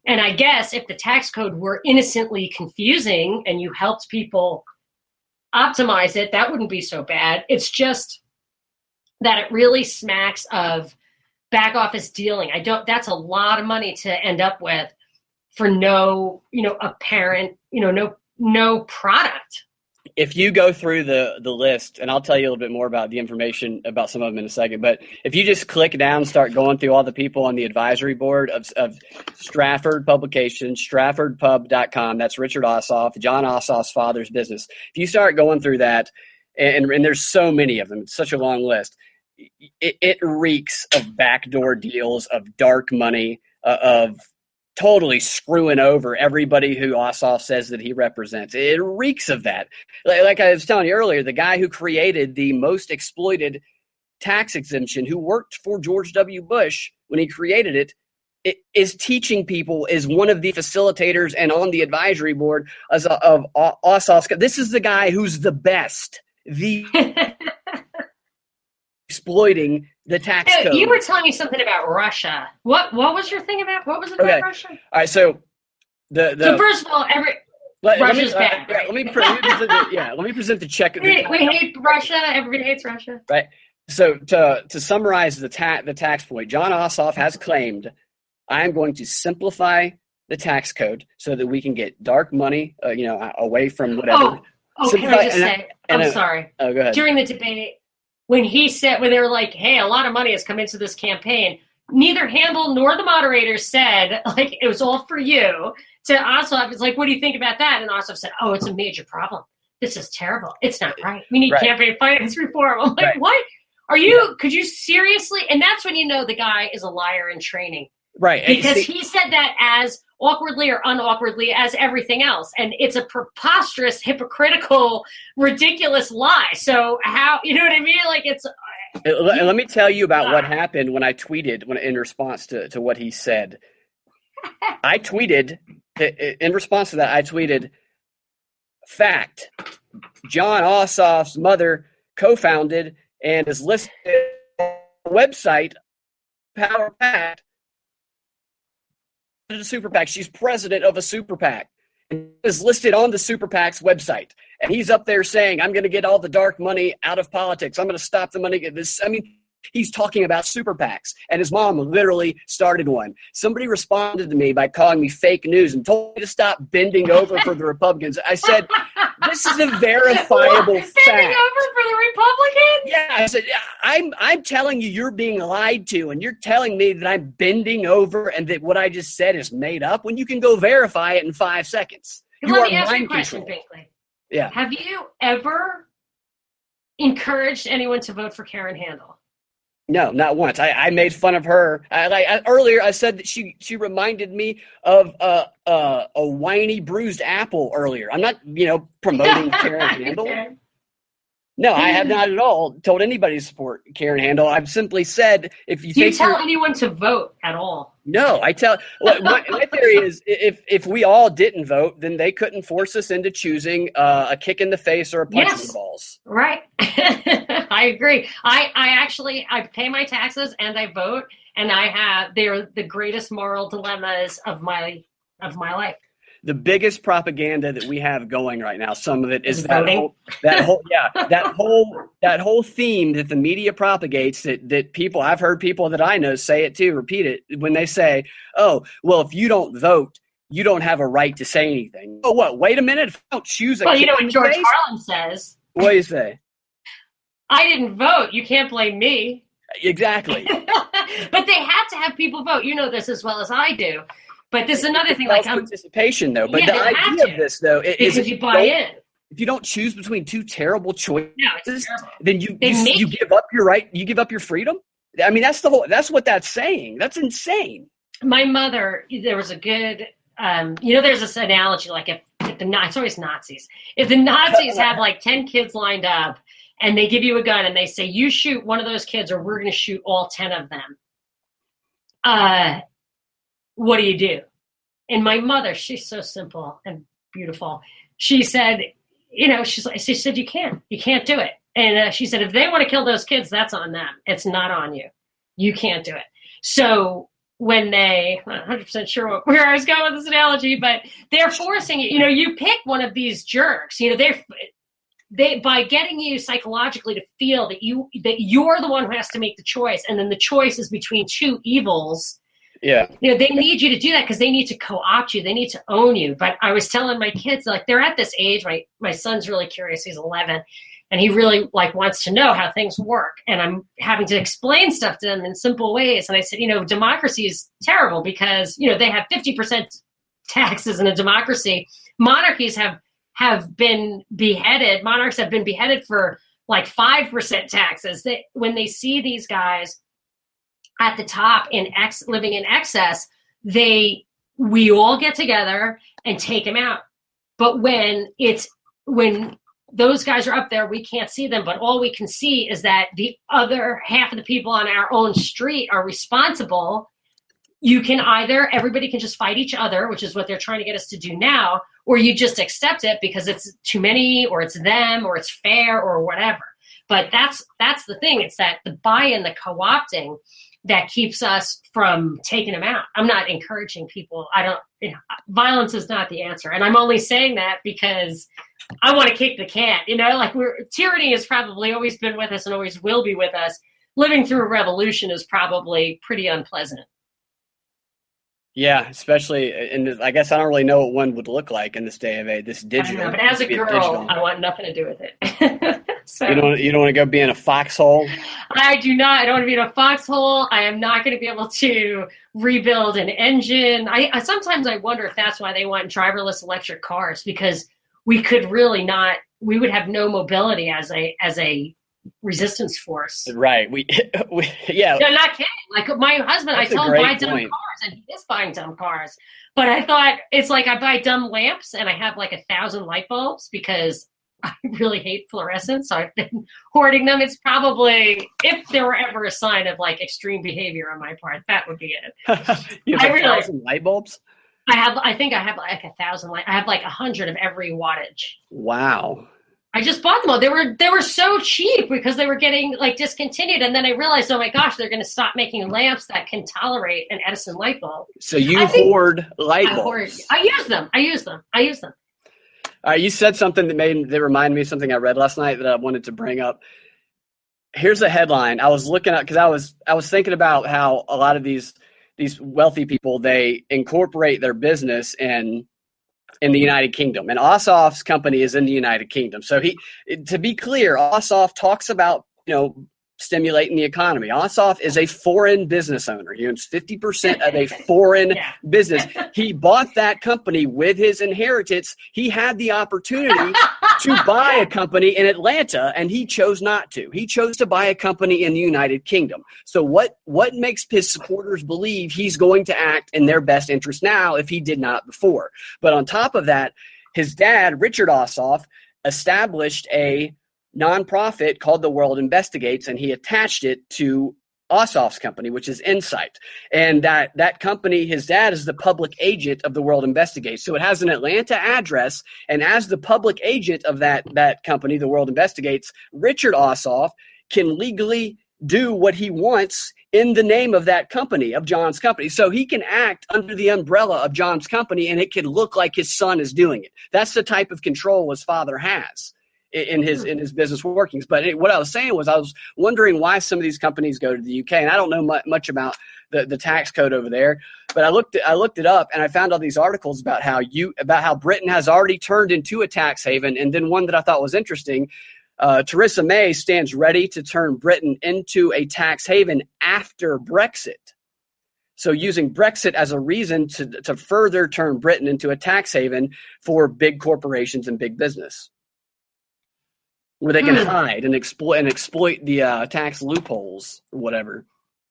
And I guess if the tax code were innocently confusing and you helped people optimize it, that wouldn't be so bad. It's just that it really smacks of back office dealing. That's a lot of money to end up with for no, apparent, no product. If you go through the list, and I'll tell you a little bit more about the information about some of them in a second, but if you just click down and start going through all the people on the advisory board of Stratford Publications, StratfordPub.com, that's Richard Ossoff, Jon Ossoff's father's business. If you start going through that, and there's so many of them, it's such a long list, it reeks of backdoor deals, of dark money, of totally screwing over everybody who Ossoff says that he represents. It reeks of that. Like I was telling you earlier, the guy who created the most exploited tax exemption, who worked for George W. Bush when he created it, is teaching people, is one of the facilitators and on the advisory board of Ossoff's. This is the guy who's the best, exploiting the tax code. You were telling me something about Russia. What was your thing about? What was it about Russia? All right, so so first of all, Russia's bad. Right? Let me present the check. We hate Russia. Everybody hates Russia. Right. So to summarize the tax point, Jon Ossoff has claimed, I am going to simplify the tax code so that we can get dark money, away from whatever. Oh, can I just say, I'm sorry. Oh, go ahead. During the debate, when they were like, hey, a lot of money has come into this campaign, neither Handel nor the moderators said, like, it was all for you. To Ossoff, it's like, what do you think about that? And Ossoff said, oh, it's a major problem. This is terrible. It's not right. We need campaign finance reform. I'm like, what? Are you, could you seriously? And that's when you know the guy is a liar in training. Right. Because he said that as awkwardly or unawkwardly as everything else. And it's a preposterous, hypocritical, ridiculous lie. So how, you know what I mean? Like let me tell you about what happened when I tweeted in response to what he said. I tweeted, in response to that, I tweeted, fact, Jon Ossoff's mother co-founded and is listed on the website, Power Pack, a super PAC. She's president of a super PAC and is listed on the super PAC's website. And he's up there saying, I'm going to get all the dark money out of politics. I'm going to stop the money. He's talking about super PACs, and his mom literally started one. Somebody responded to me by calling me fake news and told me to stop bending over for the Republicans. I said, this is a verifiable fact. Bending over for the Republicans? Yeah, I said, I'm telling you, you're being lied to, and you're telling me that I'm bending over and that what I just said is made up when you can go verify it in 5 seconds. Let me ask you a question, Binkley. Yeah. Have you ever encouraged anyone to vote for Karen Handel? No, not once. I made fun of her. Earlier, I said that she reminded me of a whiny bruised apple earlier. I'm not, promoting Karen Handel. Okay. No, I have not at all told anybody to support Karen Handel. I've simply said if you Do you tell anyone to vote at all? No, I tell. My theory is if we all didn't vote, then they couldn't force us into choosing a kick in the face or a punch in the balls. Right. I agree. I pay my taxes and I vote, and they're the greatest moral dilemmas of my life. The biggest propaganda that we have going right now, some of it is that whole theme that the media propagates that people, I've heard people that I know say it too, repeat it when they say, oh, well, if you don't vote, you don't have a right to say anything. Oh, what? Wait a minute. If I don't choose Well, you know what George Carlin says? What do you say? I didn't vote. You can't blame me. Exactly. But they have to have people vote. You know this as well as I do. But there's another thing, like participation, though. But the idea of this, though, is because you buy in. If you don't choose between two terrible choices, terrible. Then you give up your right. You give up your freedom. I mean, that's what that's saying. That's insane. My mother, there was a good, there's this analogy, like if it's always Nazis. If the Nazis have like 10 kids lined up and they give you a gun and they say, you shoot one of those kids or we're going to shoot all 10 of them. What do? And my mother, she's so simple and beautiful. She said, she said, you can't do it. And she said, if they want to kill those kids, that's on them. It's not on you. You can't do it. So when I'm not 100% sure where I was going with this analogy, but they're forcing you, you pick one of these jerks, they by getting you psychologically to feel that you're the one who has to make the choice. And then the choice is between two evils. Yeah. They need you to do that because they need to co-opt you. They need to own you. But I was telling my kids, like, they're at this age. My son's really curious. He's 11. And he really, wants to know how things work. And I'm having to explain stuff to them in simple ways. And I said, democracy is terrible because, they have 50% taxes in a democracy. Monarchies have been beheaded. Monarchs have been beheaded for, 5% taxes. When they see these guys at the top living in excess, we all get together and take them out. But when those guys are up there, we can't see them, but all we can see is that the other half of the people on our own street are responsible. Everybody can just fight each other, which is what they're trying to get us to do now, or you just accept it because it's too many, or it's them, or it's fair, or whatever. But that's the thing. It's that the buy-in, the co-opting, that keeps us from taking them out. I'm not encouraging people. Violence is not the answer. And I'm only saying that because I want to kick the can, tyranny has probably always been with us and always will be with us. Living through a revolution is probably pretty unpleasant. Yeah, especially, and I guess I don't really know what one would look like in this day of age, this I don't know, digital. but as a girl, digital. I want nothing to do with it. So You don't want to go be in a foxhole. I do not. I don't want to be in a foxhole. I am not going to be able to rebuild an engine. I sometimes I wonder if that's why they want driverless electric cars, because we could really not. We would have no mobility as a resistance force. Right. Yeah. No, not kidding. Like my husband, That's I tell him buy dumb point. cars, and he is buying dumb cars. But I thought it's like I buy dumb lamps, and I have like 1,000 light bulbs because I really hate fluorescence. So I've been hoarding them. It's probably, if there were ever a sign of like extreme behavior on my part, that would be it. You have 1,000 light bulbs? I think I have like 1,000 I have like 100 of every wattage. Wow. I just bought them all. They were so cheap because they were getting like discontinued, and then I realized, oh my gosh, they're going to stop making lamps that can tolerate an Edison light bulb. So you hoard light bulbs? I use them. All right, you said something that reminded me of something I read last night that I wanted to bring up. Here's a headline. I was looking at, because I was thinking about how a lot of these wealthy people, they incorporate their business in the United Kingdom, and Ossoff's company is in the United Kingdom. So to be clear, Ossoff talks about stimulating the economy. Ossoff is a foreign business owner. He owns 50% of a foreign business. He bought that company with his inheritance. He had the opportunity to buy a company in Atlanta, and he chose not to. He chose to buy a company in the United Kingdom. So what makes his supporters believe he's going to act in their best interest now if he did not before? But on top of that, his dad, Richard Ossoff, established a nonprofit called The World Investigates, and he attached it to Ossoff's company, which is Insight. And that company, his dad is the public agent of The World Investigates. So it has an Atlanta address, and as the public agent of that company, The World Investigates, Richard Ossoff can legally do what he wants in the name of that company, of John's company. So he can act under the umbrella of John's company, and it can look like his son is doing it. That's the type of control his father has in his business workings. But what I was saying was, I was wondering why some of these companies go to the UK, and I don't know much about the tax code over there, but I looked it up, and I found all these articles about how Britain has already turned into a tax haven. And then one that I thought was interesting, Theresa May stands ready to turn Britain into a tax haven after Brexit. So using Brexit as a reason to further turn Britain into a tax haven for big corporations and big business, where they can hide and exploit the tax loopholes or whatever.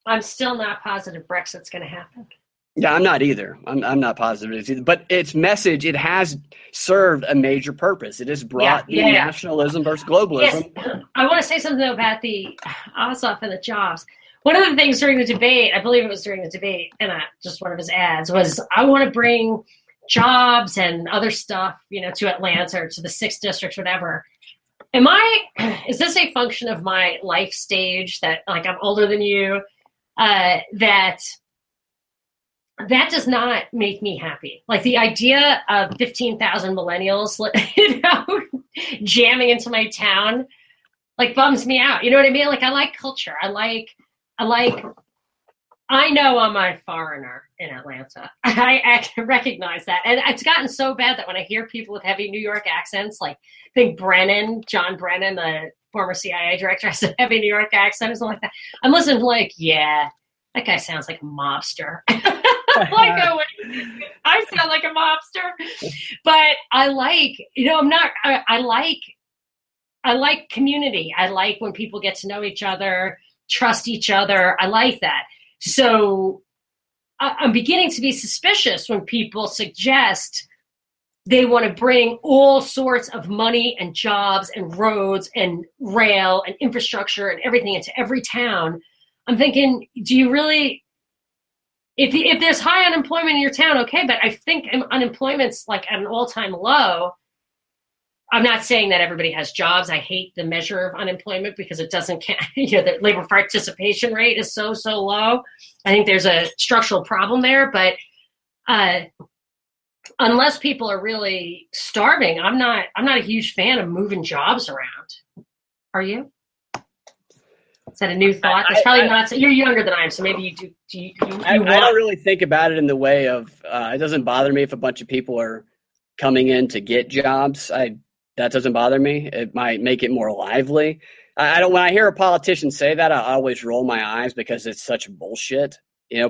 I'm still not positive Brexit's going to happen. Yeah, I'm not either. I'm not positive it is either. But its message, it has served a major purpose. It has brought the nationalism versus globalism. Yes. I want to say something about the Ossoff and the jobs. One of the things during the debate, I believe it was during the debate, and just one of his ads, was I want to bring jobs and other stuff, to Atlanta or to the 6th district, whatever. Is this a function of my life stage that, like, I'm older than you, that does not make me happy? Like, the idea of 15,000 millennials, jamming into my town, like, bums me out. You know what I mean? Like, I like culture. I know I'm a foreigner in Atlanta. I recognize that. And it's gotten so bad that when I hear people with heavy New York accents, like, I think John Brennan, the former CIA director, has a heavy New York accent or something like that. I'm listening to, like, yeah, that guy sounds like a mobster. I sound like a mobster. But I like community. I like when people get to know each other, trust each other. I like that. So I'm beginning to be suspicious when people suggest they want to bring all sorts of money and jobs and roads and rail and infrastructure and everything into every town. I'm thinking, do you really, if there's high unemployment in your town, okay, but I think unemployment's like at an all-time low. I'm not saying that everybody has jobs. I hate the measure of unemployment because it doesn't count. The labor participation rate is so low. I think there's a structural problem there, but unless people are really starving, I'm not a huge fan of moving jobs around. Are you? Is that a new thought? That's probably not. So you're younger than I am, so maybe you do. I don't really think about it in the way of it doesn't bother me if a bunch of people are coming in to get jobs. That doesn't bother me. It might make it more lively. I don't. When I hear a politician say that, I always roll my eyes because it's such bullshit.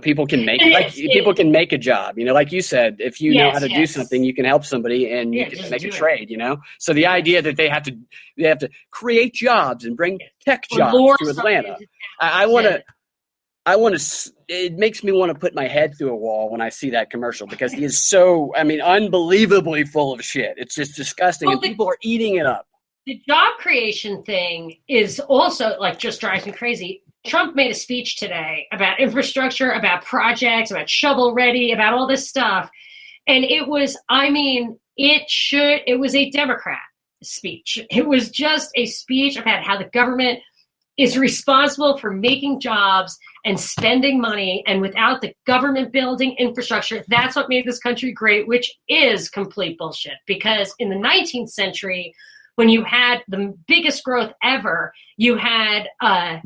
People can make people can make a job. Like you said, if you know how to do something, you can help somebody and you can make a trade. So the idea that they have to create jobs and bring tech jobs to Atlanta, I want to. It makes me want to put my head through a wall when I see that commercial because he is so, unbelievably full of shit. It's just disgusting, and people are eating it up. The job creation thing is also just drives me crazy. Trump made a speech today about infrastructure, about projects, about shovel ready, about all this stuff. And it was, it was a Democrat speech. It was just a speech about how the government is responsible for making jobs and spending money. And without the government building infrastructure, that's what made this country great, which is complete bullshit. Because in the 19th century, when you had the biggest growth ever, you had, I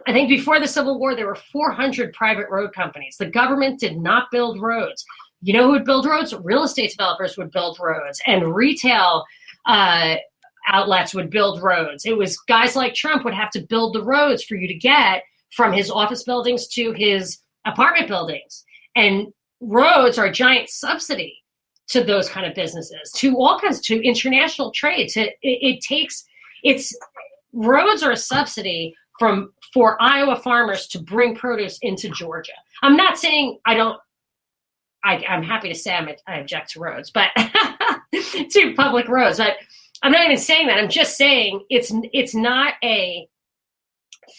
think before the Civil War, there were 400 private road companies. The government did not build roads. You know who would build roads? Real estate developers would build roads, and retail outlets would build roads. It was guys like Trump would have to build the roads for you to get from his office buildings to his apartment buildings. And roads are a giant subsidy to those kind of businesses, to all kinds, to international trade. Roads are a subsidy for Iowa farmers to bring produce into Georgia. I'm not saying I'm happy to say I object to roads, but to public roads. But I'm not even saying that. I'm just saying it's not a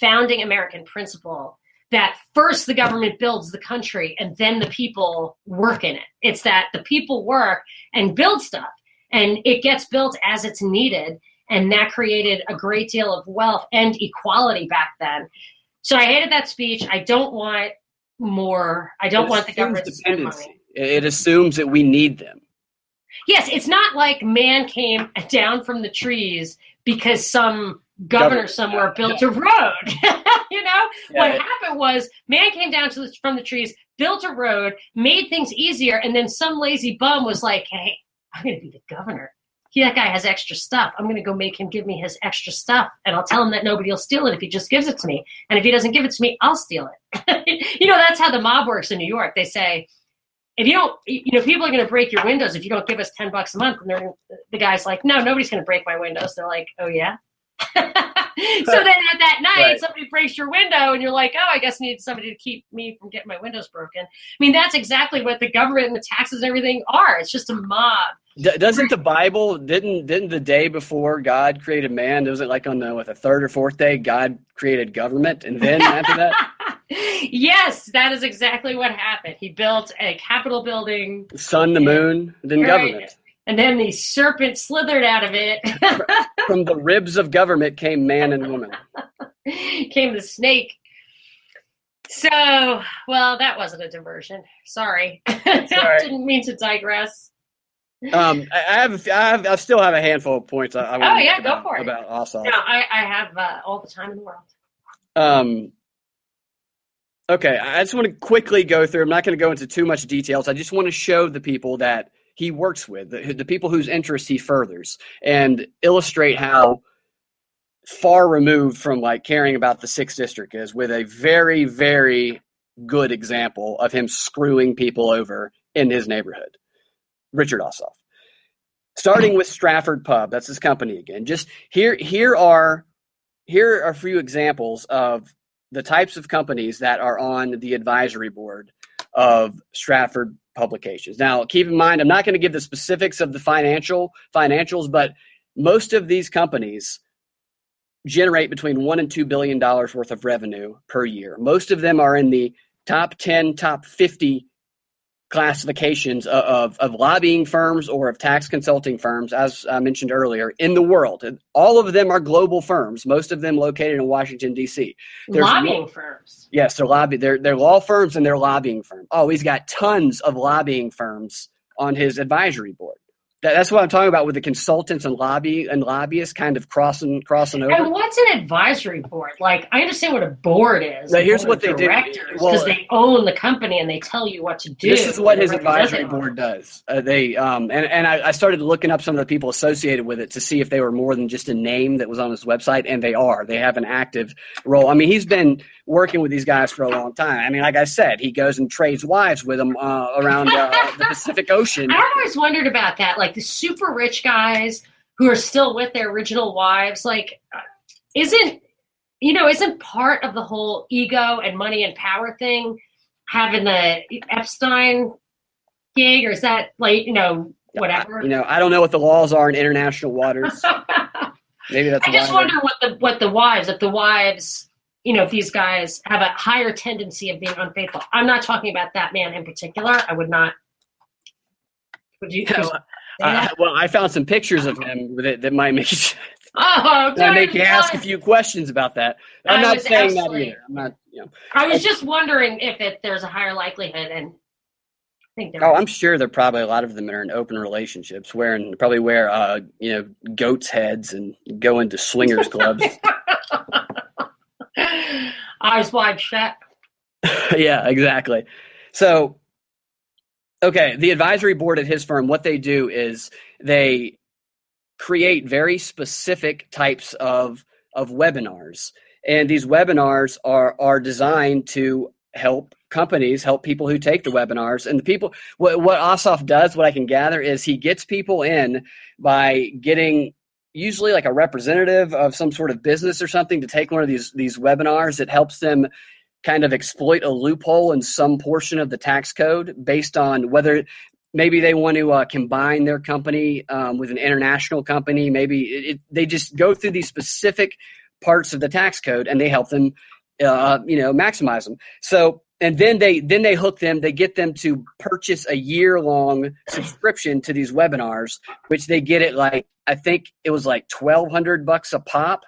founding American principle that first the government builds the country and then the people work in it. It's that the people work and build stuff, and it gets built as it's needed. And that created a great deal of wealth and equality back then. So I hated that speech. I don't want more. I don't want the government to spend money. It assumes that we need them. Yes, it's not like man came down from the trees because some governor somewhere built a road. What happened was man came down from the trees, built a road, made things easier, and then some lazy bum was like, hey, I'm going to be the governor. That guy has extra stuff. I'm going to go make him give me his extra stuff, and I'll tell him that nobody will steal it if he just gives it to me. And if he doesn't give it to me, I'll steal it. That's how the mob works in New York. They say, if you don't, people are going to break your windows if you don't give us $10 a month. And the guy's like, no, nobody's going to break my windows. They're like, oh yeah. So then at that night, somebody breaks your window and you're like, oh, I guess I need somebody to keep me from getting my windows broken. That's exactly what the government and the taxes and everything are. It's just a mob. Doesn't the Bible, didn't the day before God created man, was it on the third or fourth day, God created government? And then after that? Yes, that is exactly what happened. He built a Capitol building. The sun, the moon, then government. And then the serpent slithered out of it. From the ribs of government came man and woman. Came the snake. So, well, that wasn't a diversion. Sorry. I didn't mean to digress. I still have a handful of points. I want go for it. About Ossoff. No, I have all the time in the world. Okay, I just want to quickly go through. I'm not going to go into too much details. I just want to show the people that he works with, the people whose interests he furthers, and illustrate how far removed from caring about the 6th District is, with a very, very good example of him screwing people over in his neighborhood. Richard Ossoff. Starting with Stratford Pub, that's his company again. Just here are a few examples of the types of companies that are on the advisory board of Stratford Publications. Now, keep in mind, I'm not going to give the specifics of the financials, but most of these companies generate between $1 and $2 billion worth of revenue per year. Most of them are in the top 10, top 50 classifications of lobbying firms or of tax consulting firms, as I mentioned earlier, in the world. And all of them are global firms, most of them located in Washington, D.C. Lobbying firms. Yes, they're law firms and they're lobbying firms. Oh, he's got tons of lobbying firms on his advisory board. That's what I'm talking about with the consultants and lobbyists kind of crossing over. And what's an advisory board? Like, I understand what a board is. Now, here's what they do. Because they own the company and they tell you what to do. This is what his advisory board does. I started looking up some of the people associated with it to see if they were more than just a name that was on his website, and they are. They have an active role. I mean, he's been working with these guys for a long time. I mean, like I said, he goes and trades wives with them around the Pacific Ocean. I always wondered about that. Like the super rich guys who are still with their original wives, like, isn't part of the whole ego and money and power thing having the Epstein gig, or is that like, whatever? I don't know what the laws are in international waters. Maybe that's. I just wonder what the wives, if these guys have a higher tendency of being unfaithful. I'm not talking about that man in particular. I would not. Would you? Well, I found some pictures of him that might make you. Make you ask a few questions about that. I'm not saying that either. I'm not. I was just wondering if there's a higher likelihood, and I think there. I'm sure there probably a lot of them are in open relationships, probably wear goats' heads and go into swingers clubs. Eyes wide shut. Yeah, exactly. So, okay, the advisory board at his firm, what they do is they create very specific types of webinars. And these webinars are designed to help companies, help people who take the webinars. And the people, what Ossoff does, what I can gather, is he gets people in by getting usually like a representative of some sort of business or something to take one of these webinars. It helps them kind of exploit a loophole in some portion of the tax code based on whether maybe they want to combine their company with an international company. Maybe they just go through these specific parts of the tax code and they help them, maximize them. So, and then they hook them, they get them to purchase a year-long subscription to these webinars, which they get it like, I think it was like $1,200 a pop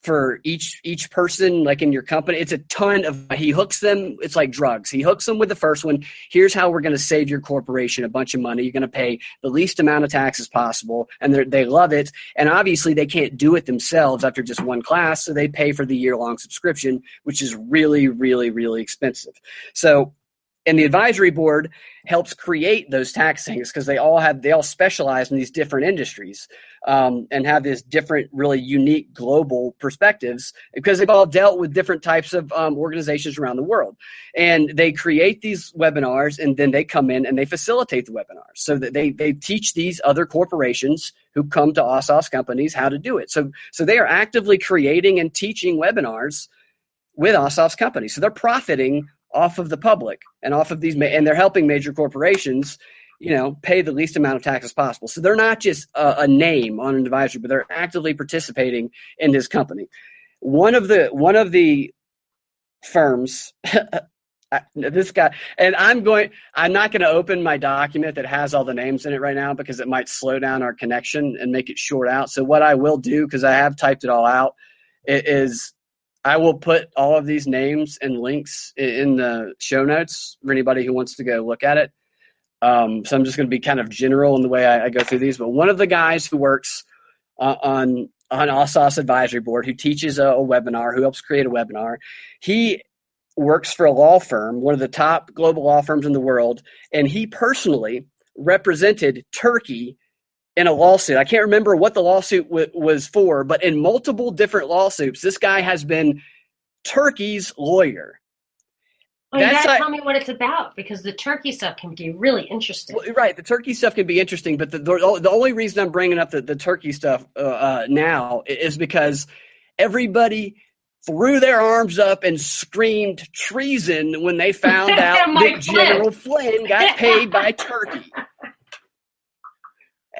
for each person, like in your company. It's a ton of, he hooks them. It's like drugs. He hooks them with the first one. Here's how we're going to save your corporation a bunch of money. You're going to pay the least amount of taxes possible. And they love it. And obviously they can't do it themselves after just one class. So they pay for the year-long subscription, which is really, really, really expensive. So, and the advisory board helps create those tax things because they all specialize in these different industries and have this different, really unique global perspectives because they've all dealt with different types of organizations around the world. And they create these webinars and then they come in and they facilitate the webinars so that they teach these other corporations who come to Ossoff's companies how to do it. So they are actively creating and teaching webinars with Ossoff's company. So they're profiting off of the public and off of these, and they're helping major corporations, pay the least amount of taxes possible. So they're not just a name on an advisory, but they're actively participating in his company. One of the firms, this guy, and I'm not going to open my document that has all the names in it right now because it might slow down our connection and make it short out. So what I will do, because I have typed it all out, is I will put all of these names and links in the show notes for anybody who wants to go look at it. So I'm just going to be kind of general in the way I go through these. But one of the guys who works on Ossoff's advisory board, who teaches a webinar, who helps create a webinar, he works for a law firm, one of the top global law firms in the world, and he personally represented Turkey in a lawsuit. I can't remember what the lawsuit was for, but in multiple different lawsuits, this guy has been Turkey's lawyer. Well, you gotta tell me what it's about because the Turkey stuff can be really interesting. Well, right, the Turkey stuff can be interesting, but the only reason I'm bringing up the Turkey stuff now is because everybody threw their arms up and screamed treason when they found out that General Flynn got paid by Turkey.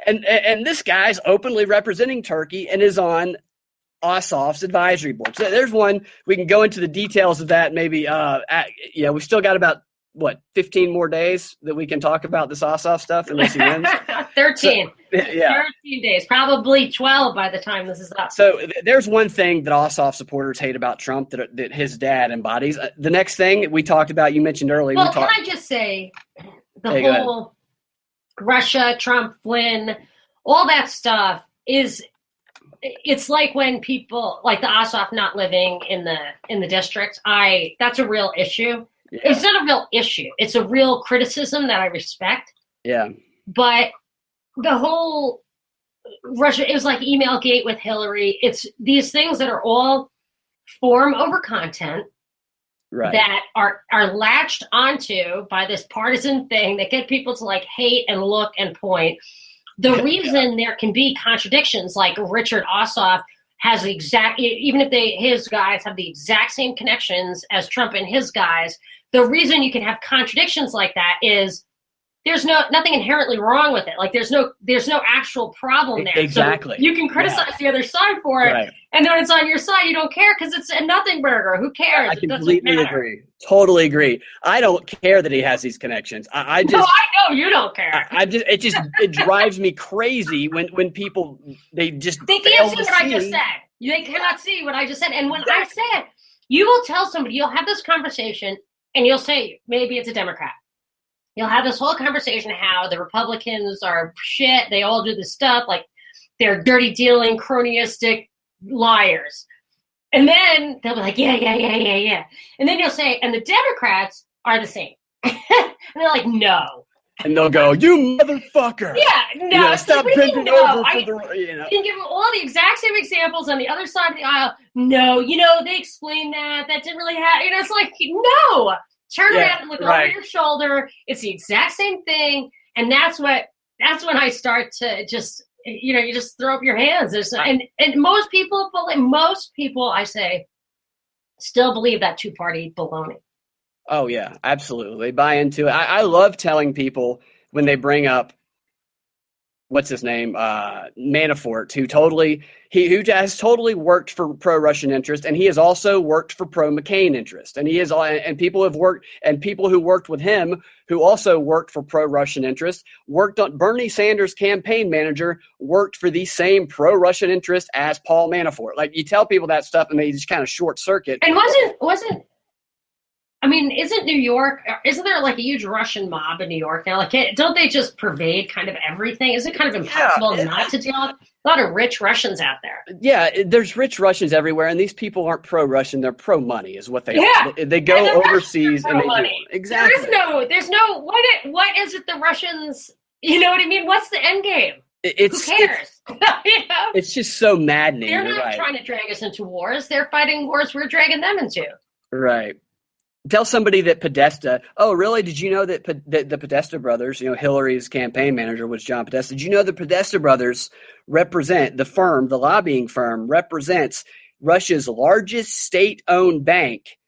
And this guy's openly representing Turkey and is on Ossoff's advisory board. So there's one. We can go into the details of that maybe. We still got about, 15 more days that we can talk about this Ossoff stuff unless he wins? 13. So, yeah. 13 days. Probably 12 by the time this is up. So there's one thing that Ossoff supporters hate about Trump that his dad embodies. The next thing we talked about, you mentioned earlier. Well, can I just say the whole Russia, Trump, Flynn, all that stuff it's like when people like the Ossoff not living in the district. That's a real issue. Yeah. It's not a real issue. It's a real criticism that I respect. Yeah. But the whole Russia, it was like Emailgate with Hillary. It's these things that are all form over content. Right. That are latched onto by this partisan thing that get people to like hate and look and point. The reason there can be contradictions, like Richard Ossoff has the exact, even if his guys have the exact same connections as Trump and his guys, the reason you can have contradictions like that is there's nothing inherently wrong with it. Like there's no actual problem there. Exactly. So you can criticize the other side for it, right. And then when it's on your side, you don't care because it's a nothing burger. Who cares? I completely agree. Totally agree. I don't care that he has these connections. I just. No, I know you don't care. It drives me crazy when people they can't see what I just said. They cannot see what I just said. And when I say it, you will tell somebody, you'll have this conversation, and you'll say maybe it's a Democrat. You'll have this whole conversation how the Republicans are shit. They all do this stuff. Like they're dirty dealing, cronyistic liars. And then they'll be like, yeah. And then you'll say, and the Democrats are the same. And they're like, no. And they'll go, you motherfucker. Yeah, no. Stop bending over for the, You can give them all the exact same examples on the other side of the aisle. No, they explained that. That didn't really happen. It's like, no. Turn around and look over your shoulder. It's the exact same thing. And that's when I start to just, you just throw up your hands. And most people, I say, still believe that two-party baloney. Oh, yeah, absolutely. They buy into it. I love telling people when they bring up, what's his name, Manafort, who has totally worked for pro-Russian interest, and he has also worked for pro-McCain interest. And people who worked with him, who also worked for pro-Russian interest, worked on Bernie Sanders' campaign manager, worked for the same pro-Russian interest as Paul Manafort. Like, you tell people that stuff, and they just kind of short circuit. And isn't New York, isn't there like a huge Russian mob in New York now? Like, don't they just pervade kind of everything? Is it kind of impossible not to deal with a lot of rich Russians out there? Yeah, there's rich Russians everywhere, and these people aren't pro-Russian. They're pro-money is what they are. They go overseas and they do it. Exactly. There's no, what is it the Russians, you know what I mean? What's the end game? Who cares? It's just so maddening. They're not trying to drag us into wars. They're fighting wars we're dragging them into. Right. Tell somebody that Podesta, oh, really? Did you know that the Podesta brothers, Hillary's campaign manager was John Podesta. Did you know the Podesta brothers represent the lobbying firm represents Russia's largest state-owned bank,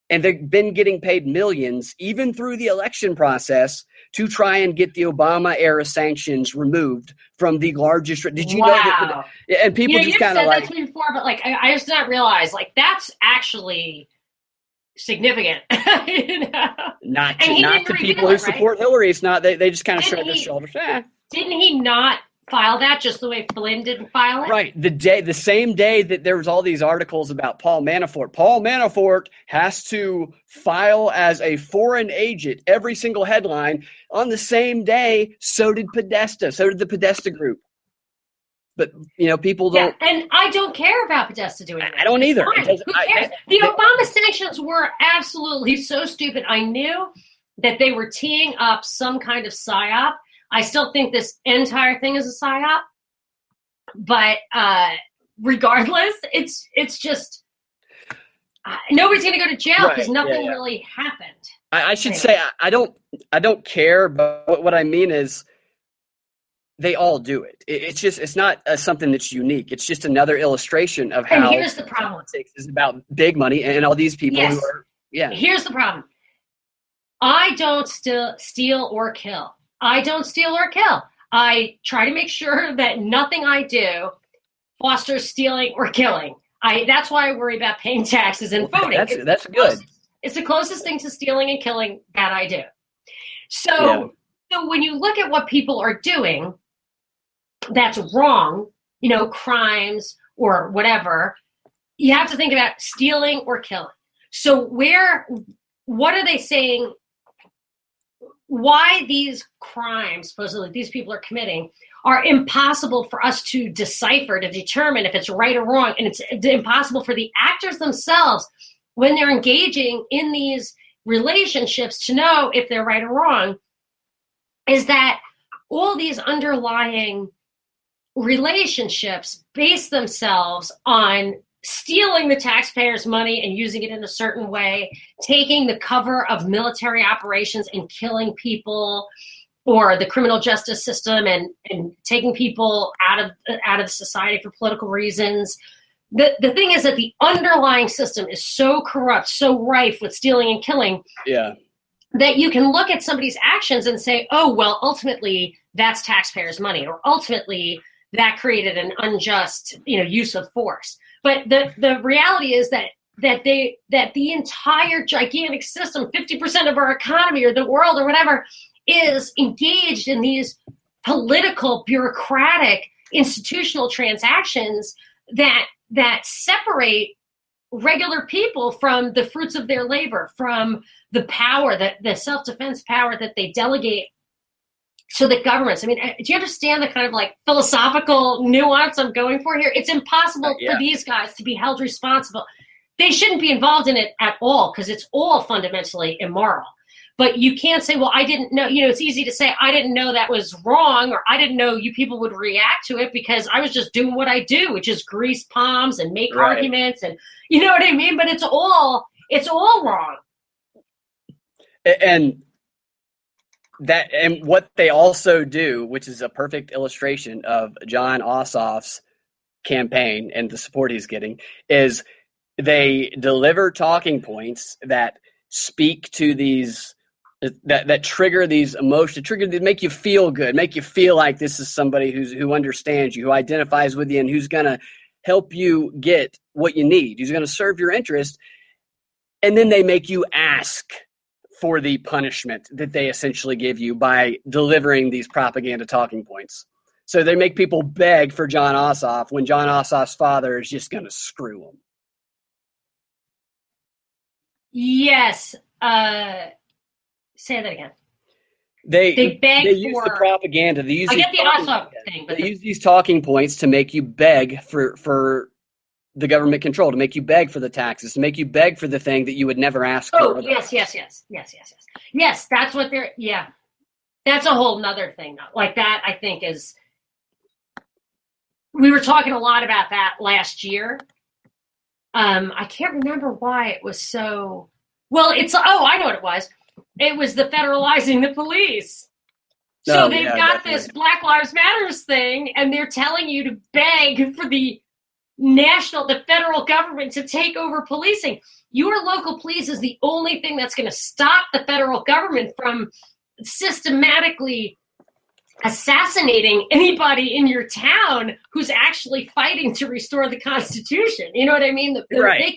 and they've been getting paid millions, even through the election process, to try and get the Obama-era sanctions removed from the largest. Did you know that? And people just kind of like. You've said that before, but I just did not realize, that's actually significant. Not to people who support Hillary. It's not. They just kind of shrug their shoulders. Didn't he not file that just the way Flynn didn't file it? Right. The same day that there was all these articles about Paul Manafort. Paul Manafort has to file as a foreign agent, every single headline. On the same day, so did Podesta. So did the Podesta group. But, people don't. Yeah, and I don't care about Podesta doing that. I don't either. Who cares? The Obama sanctions were absolutely so stupid. I knew that they were teeing up some kind of psyop. I still think this entire thing is a psyop. But regardless, it's just nobody's going to go to jail because nothing really happened. I should say I don't care, but what I mean is, they all do it. It's not something that's unique. It's just another illustration of how. And here's the problem. Politics is about big money and all these people who are. Yeah. Here's the problem. I don't steal or kill. I don't steal or kill. I try to make sure that nothing I do fosters stealing or killing. That's why I worry about paying taxes and voting. That's good. It's the closest thing to stealing and killing that I do. So when you look at what people are doing, that's wrong, crimes or whatever, you have to think about stealing or killing. So what are they saying? why these crimes, supposedly these people are committing, are impossible for us to decipher, to determine if it's right or wrong. And it's impossible for the actors themselves, when they're engaging in these relationships, to know if they're right or wrong, is that all these underlying relationships base themselves on stealing the taxpayers' money and using it in a certain way, taking the cover of military operations and killing people, or the criminal justice system and taking people out of society for political reasons. The thing is that the underlying system is so corrupt, so rife with stealing and killing, that you can look at somebody's actions and say, oh, well, ultimately that's taxpayers' money, or ultimately that created an unjust, use of force. But the reality is that the entire gigantic system, 50% of our economy or the world or whatever, is engaged in these political, bureaucratic, institutional transactions that separate regular people from the fruits of their labor, from the power, the self-defense power that they delegate to the governments. I mean, do you understand the kind of like philosophical nuance I'm going for here? It's impossible for these guys to be held responsible. They shouldn't be involved in it at all, because it's all fundamentally immoral. But you can't say, well, I didn't know. It's easy to say, I didn't know that was wrong, or I didn't know you people would react to it, because I was just doing what I do, which is grease palms and make arguments, and you know what I mean? But it's all wrong. And what they also do, which is a perfect illustration of Jon Ossoff's campaign and the support he's getting, is they deliver talking points that speak to these, that trigger these emotions, make you feel good, make you feel like this is somebody who understands you, who identifies with you, and who's going to help you get what you need, who's going to serve your interest. And then they make you ask for the punishment that they essentially give you by delivering these propaganda talking points. So they make people beg for Jon Ossoff when Jon Ossoff's father is just going to screw them. Yes. Say that again. They use the propaganda. I get the Ossoff thing. But they use these talking points to make you beg for the government control, to make you beg for the taxes, to make you beg for the thing that you would never ask for. Yes, that's what they're, that's a whole nother thing, though. Like that, I think we were talking a lot about that last year. I can't remember why it was so, I know what it was. It was the federalizing the police. So they've got this Black Lives Matters thing, and they're telling you to beg for the federal government to take over policing. Your local police is the only thing that's going to stop the federal government from systematically assassinating anybody in your town who's actually fighting to restore the Constitution. You know what I mean? The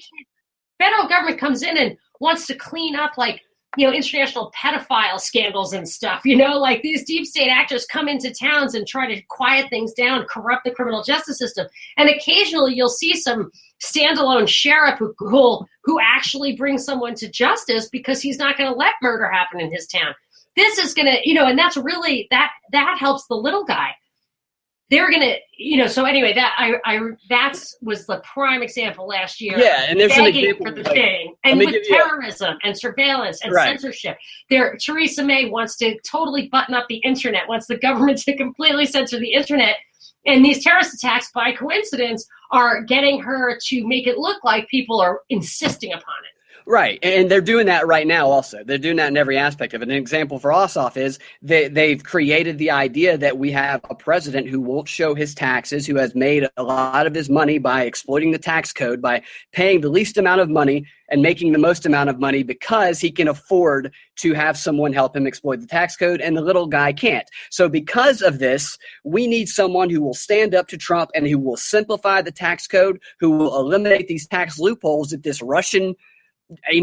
federal government comes in and wants to clean up, like, international pedophile scandals and stuff, like these deep state actors come into towns and try to quiet things down, corrupt the criminal justice system. And occasionally you'll see some standalone sheriff who actually brings someone to justice because he's not going to let murder happen in his town. This is going to, and that's really, that helps the little guy. They're going to, so anyway, that was the prime example last year. Yeah, and there's an example for the thing. And with terrorism and surveillance and censorship, Theresa May wants to totally button up the internet, wants the government to completely censor the internet. And these terrorist attacks, by coincidence, are getting her to make it look like people are insisting upon it. Right, and they're doing that right now also. They're doing that in every aspect of it. An example for Ossoff is they've created the idea that we have a president who won't show his taxes, who has made a lot of his money by exploiting the tax code, by paying the least amount of money and making the most amount of money because he can afford to have someone help him exploit the tax code, and the little guy can't. So because of this, we need someone who will stand up to Trump and who will simplify the tax code, who will eliminate these tax loopholes that this Russian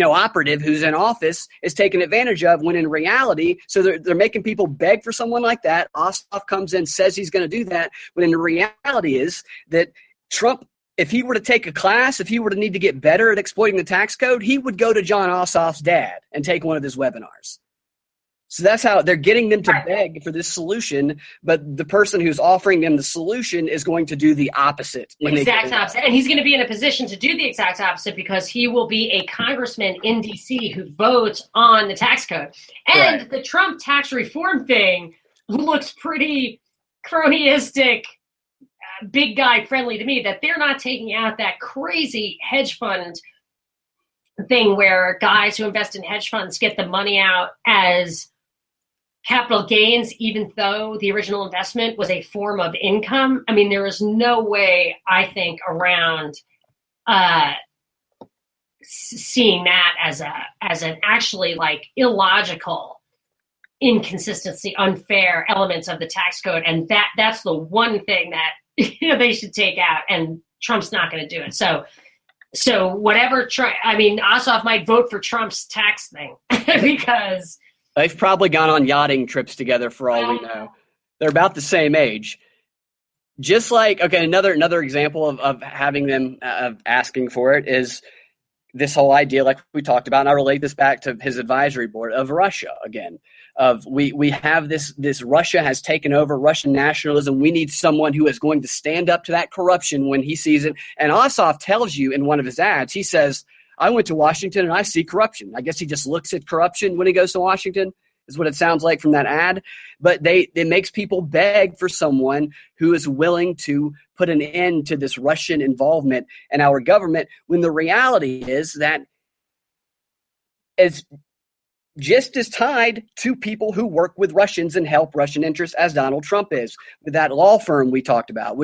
operative who's in office is taking advantage of, when in reality, so they're making people beg for someone like that. Ossoff comes in, says he's going to do that, when in the reality is that Trump, if he were to take a class, if he were to need to get better at exploiting the tax code, he would go to Jon Ossoff's dad and take one of his webinars. So that's how they're getting them to beg for this solution, but the person who's offering them the solution is going to do the opposite. Exact opposite. And he's going to be in a position to do the exact opposite because he will be a congressman in D.C. who votes on the tax code. And the Trump tax reform thing looks pretty cronyistic, big guy friendly to me, that they're not taking out that crazy hedge fund thing where guys who invest in hedge funds get the money out as capital gains, even though the original investment was a form of income. I mean, there is no way, I think, around seeing that as an actually like illogical, inconsistency, unfair elements of the tax code. And that's the one thing that they should take out, and Trump's not going to do it. So whatever, Ossoff might vote for Trump's tax thing because they've probably gone on yachting trips together for all we know. They're about the same age. Just like, okay, another example of having them of asking for it is this whole idea, like we talked about, and I relate this back to his advisory board of Russia again. Of we have this Russia has taken over, Russian nationalism. We need someone who is going to stand up to that corruption when he sees it. And Ossoff tells you in one of his ads, he says, I went to Washington and I see corruption. I guess he just looks at corruption when he goes to Washington, is what it sounds like from that ad. But it makes people beg for someone who is willing to put an end to this Russian involvement in our government, when the reality is that it's just as tied to people who work with Russians and help Russian interests as Donald Trump is with that law firm we talked about.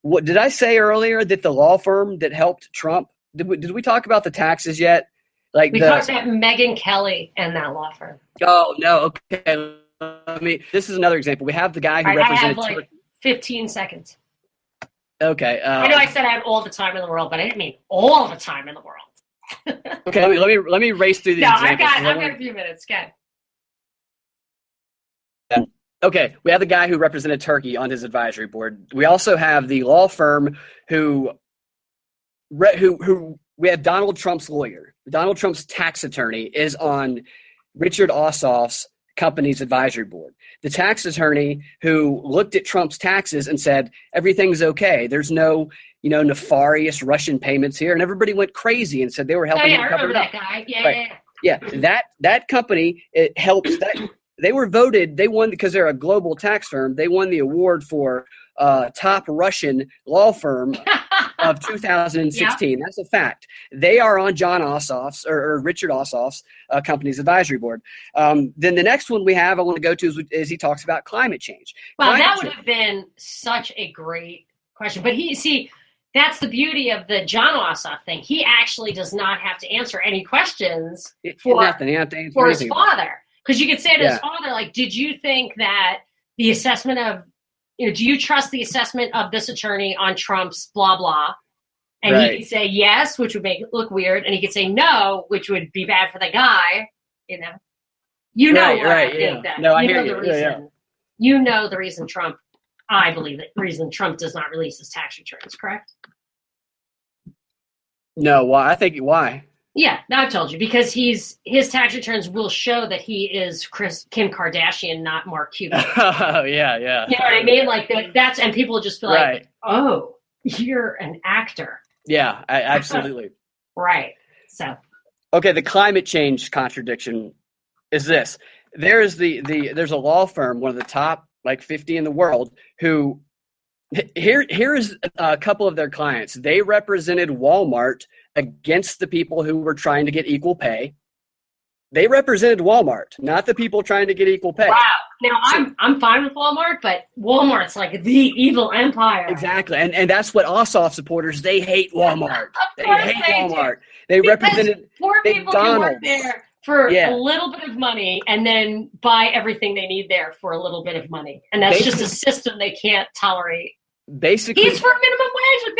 What did I say earlier that the law firm that helped Trump? Did we talk about the taxes yet? Like we talked about Megyn Kelly and that law firm. Oh no, okay. This is another example. We have the guy who represented. I have like 15 seconds. Okay. I know I said I had all the time in the world, but I didn't mean all the time in the world. Okay, let me race through these examples. I've got a few minutes. Go ahead. Okay, we have the guy who represented Turkey on his advisory board. We also have the law firm who we have Donald Trump's lawyer. Donald Trump's tax attorney is on Richard Ossoff's company's advisory board. The tax attorney who looked at Trump's taxes and said, everything's okay. There's no, nefarious Russian payments here. And everybody went crazy and said they were helping him cover it up. Guy. Yeah. That company, it helps. They won because they're a global tax firm. They won the award for top Russian law firm of 2016. Yep. That's a fact. They are on Jon Ossoff's or Richard Ossoff's company's advisory board. Then the next one I want to go to is he talks about climate change. Well, that would have been such a great question. But that's the beauty of the Jon Ossoff thing. He actually does not have to answer any questions for his father. Because you could say to his father, like, did you think that the assessment of, do you trust the assessment of this attorney on Trump's blah, blah? And he could say yes, which would make it look weird. And he could say no, which would be bad for the guy, That. No, I hear you. You know the reason Trump, I believe the reason Trump does not release his tax returns, correct? No, why? I think why? Yeah, I've told you, because his tax returns will show that he is Kim Kardashian, not Mark Cuban. Oh, yeah. You know what I mean? Like that's, and people just feel like, oh, you're an actor. Yeah, absolutely. Right. So. Okay, the climate change contradiction is this. There's a law firm, one of the top 50 in the world, who here's a couple of their clients. They represented Walmart against the people who were trying to get equal pay. They represented Walmart, not the people trying to get equal pay. Wow. Now, I'm fine with Walmart, but Walmart's like the evil empire. Exactly. And that's what Ossoff supporters, they hate Walmart. They hate Walmart. They represented poor people who work there for a little bit of money and then buy everything they need there for a little bit of money. And that's just a system they can't tolerate. Basically, he's for minimum wage with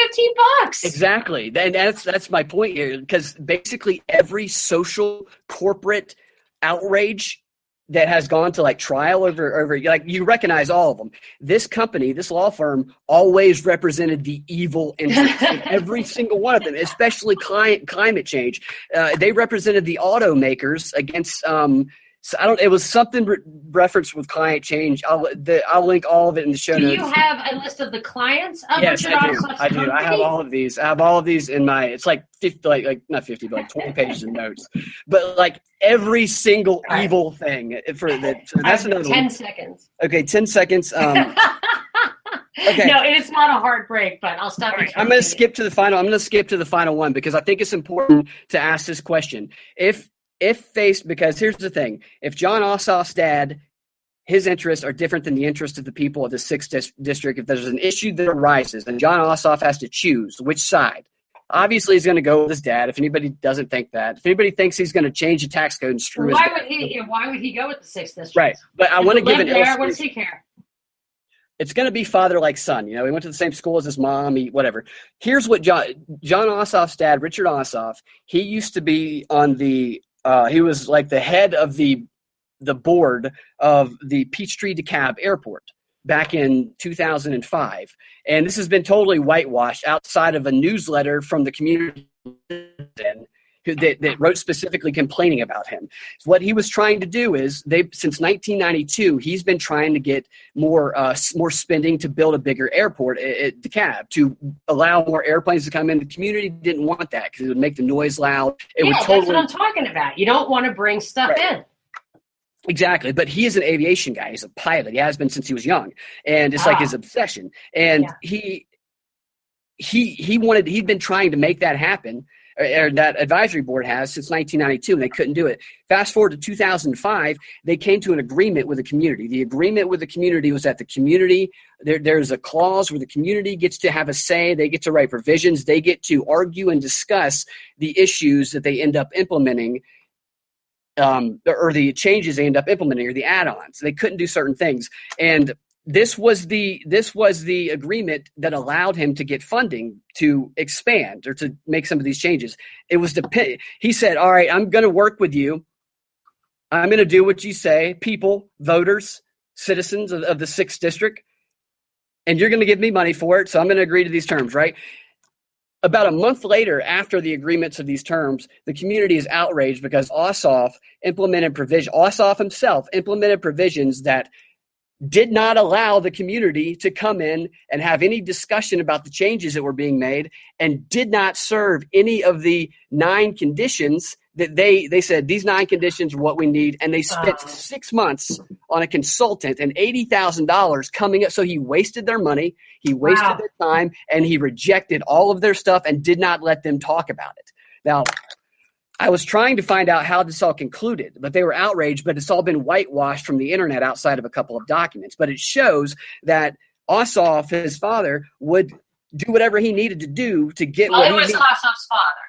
$15. Exactly, and that's my point here. Because basically, every social corporate outrage that has gone to trial over you recognize all of them. This company, this law firm, always represented the evil interests of every single one of them, especially climate change. They represented the automakers against So it was something referenced with client change. I'll link all of it in the show Do notes. you have a list of the clients of Yes, Richard Ossoff's I do. company? I have all of these. I have all of these in my. It's like 50, like not 50, but like 20 pages of notes. But like every single evil thing for that. So that's another 10 one. seconds. Okay, 10 seconds. Okay. No, it's not a hard break, but I'll stop. Right, I'm going to skip to the final. I'm going to skip to the final one because I think it's important to ask this question. If faced, because here's the thing: if Jon Ossoff's dad, his interests are different than the interests of the people of the 6th district, if there's an issue that arises and Jon Ossoff has to choose which side, obviously he's going to go with his dad. If anybody doesn't think that, if anybody thinks he's going to change the tax code and screw his dad, why would he go with the 6th district? Right, but I want to give an illustration. What does he care? It's going to be father like son. You know, he went to the same school as his mom, whatever. Here's what Jon Ossoff's dad, Richard Ossoff, he used to be on the he was like the head of the board of the Peachtree DeKalb Airport back in 2005. And this has been totally whitewashed outside of a newsletter from the community that wrote specifically complaining about him. What he was trying to do is since 1992, he's been trying to get more spending to build a bigger airport at DeKalb to allow more airplanes to come in. The community didn't want that because it would make the noise loud. That's what I'm talking about. You don't want to bring stuff in. Exactly. But he is an aviation guy. He's a pilot. He has been since he was young. And it's like his obsession. And he'd been trying to make that happen. Or that advisory board has since 1992, and they couldn't do it. Fast forward to 2005, they came to an agreement with the community. The agreement with the community was that the community, there's a clause where the community gets to have a say. They get to write provisions. They get to argue and discuss the issues that they end up implementing, or the changes they end up implementing, or the add-ons. They couldn't do certain things. And this was the agreement that allowed him to get funding to expand or to make some of these changes. It was he said, all right, I'm going to work with you. I'm going to do what you say, people, voters, citizens of the 6th district, and you're going to give me money for it. So I'm going to agree to these terms, right? About a month later, after the agreements of these terms, the community is outraged because Ossoff himself implemented provisions that did not allow the community to come in and have any discussion about the changes that were being made, and did not serve any of the 9 conditions that they said these 9 conditions are what we need. And they spent 6 months on a consultant and $80,000 coming up. So he wasted their money, he wasted their time, and he rejected all of their stuff and did not let them talk about it. Now, I was trying to find out how this all concluded, but they were outraged, but it's all been whitewashed from the internet outside of a couple of documents. But it shows that Ossoff, his father, would do whatever he needed to do to get what he needed. It was Ossoff's father.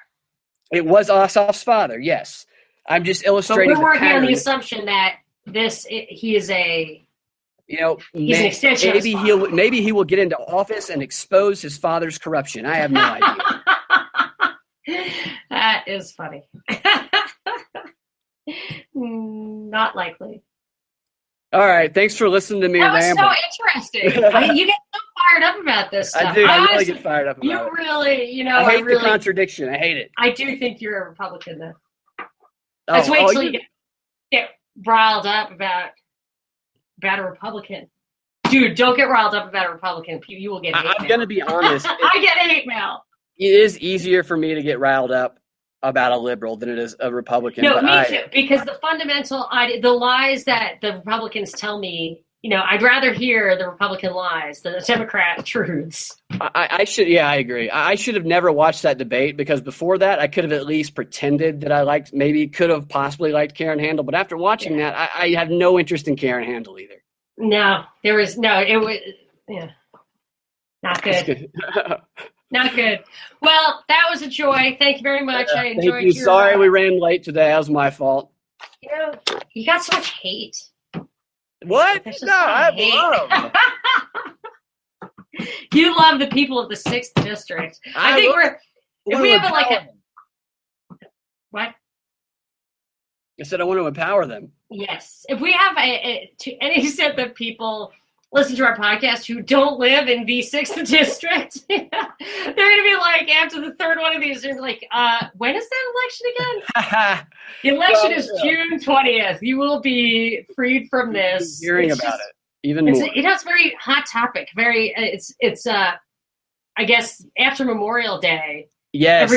It was Ossoff's father, yes. I'm just illustrating. But we're working on the assumption that he is a... You know, he's an extension of his father. Maybe he will get into office and expose his father's corruption. I have no idea. That is funny. Not likely. All right. Thanks for listening to me ramble. That was so interesting. You get so fired up about this stuff. I do. I really get fired up about it. You really, I hate the contradiction. I hate it. I do think you're a Republican, though. Let's wait till you get riled up about a Republican. Dude, don't get riled up about a Republican. You will get hate mail. I'm going to be honest. I get hate mail. It is easier for me to get riled up about a liberal than it is a Republican. No, me too. Because the fundamental the lies that the Republicans tell me, I'd rather hear the Republican lies than the Democrat truths. I agree. I should have never watched that debate because before that, I could have at least pretended that I could have possibly liked Karen Handel. But after watching that, I have no interest in Karen Handel either. No, it was not good. Not good. Well, that was a joy. Thank you very much. I enjoyed thank you. Sorry we ran late today. That was my fault. You got so much hate. What? No, I love. You love the people of the 6th district. I think if we have what? I said I want to empower them. Yes. If we have any set of people listen to our podcast who don't live in the 6th district. They're going to be like, after the third one of these, they're like, when is that election again? The election is June 20th. You will be freed from this. Hearing about it even more. It has very hot topic. Very, it's I guess after Memorial Day. Yes.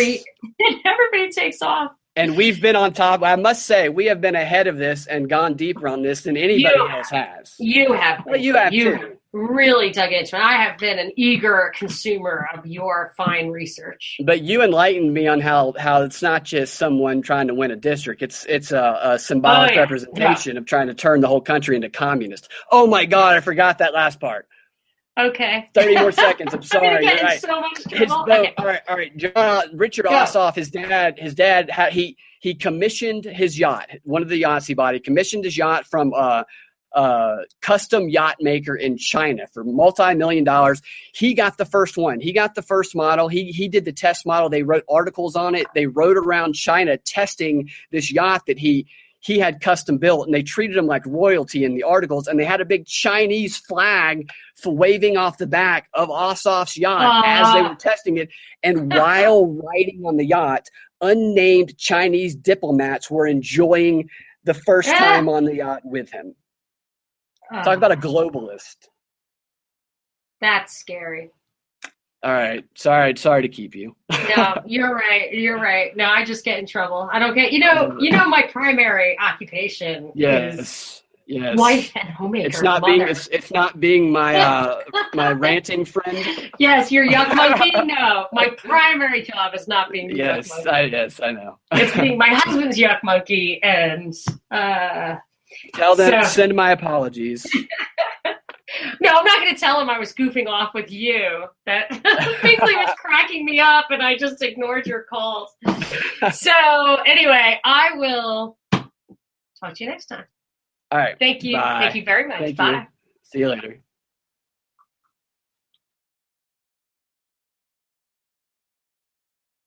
Everybody takes off. And we've been on top. I must say, we have been ahead of this and gone deeper on this than anybody else has. You have. Well, you have too. Really dug into it. I have been an eager consumer of your fine research. But you enlightened me on how it's not just someone trying to win a district. It's a symbolic representation of trying to turn the whole country into communist. Oh my God, I forgot that last part. Okay. 30 more seconds. I'm sorry. You're right. So much trouble. All right. Richard Ossoff, his dad, he commissioned his yacht. One of the yachts he bought. He commissioned his yacht from a custom yacht maker in China for multi-million dollars. He got the first one. He got the first model. He did the test model. They wrote articles on it. They rode around China testing this yacht that he had custom built, and they treated him like royalty in the articles, and they had a big Chinese flag for waving off the back of Ossoff's yacht as they were testing it. And while riding on the yacht, unnamed Chinese diplomats were enjoying the first time on the yacht with him. Talk about a globalist. That's scary. All right. Sorry to keep you. No, you're right. No, I just get in trouble. I don't get, you know, my primary occupation is wife and homemaker. It's not being my my ranting friend. Yes, your yuck monkey. No, my primary job is not being yuck monkey. Yes, I know. It's being my husband's yuck monkey, and tell them send my apologies. No, I'm not going to tell him I was goofing off with you. That Bingley was cracking me up, and I just ignored your calls. So anyway, I will talk to you next time. All right. Thank you. Bye. Thank you very much. Bye. See you later.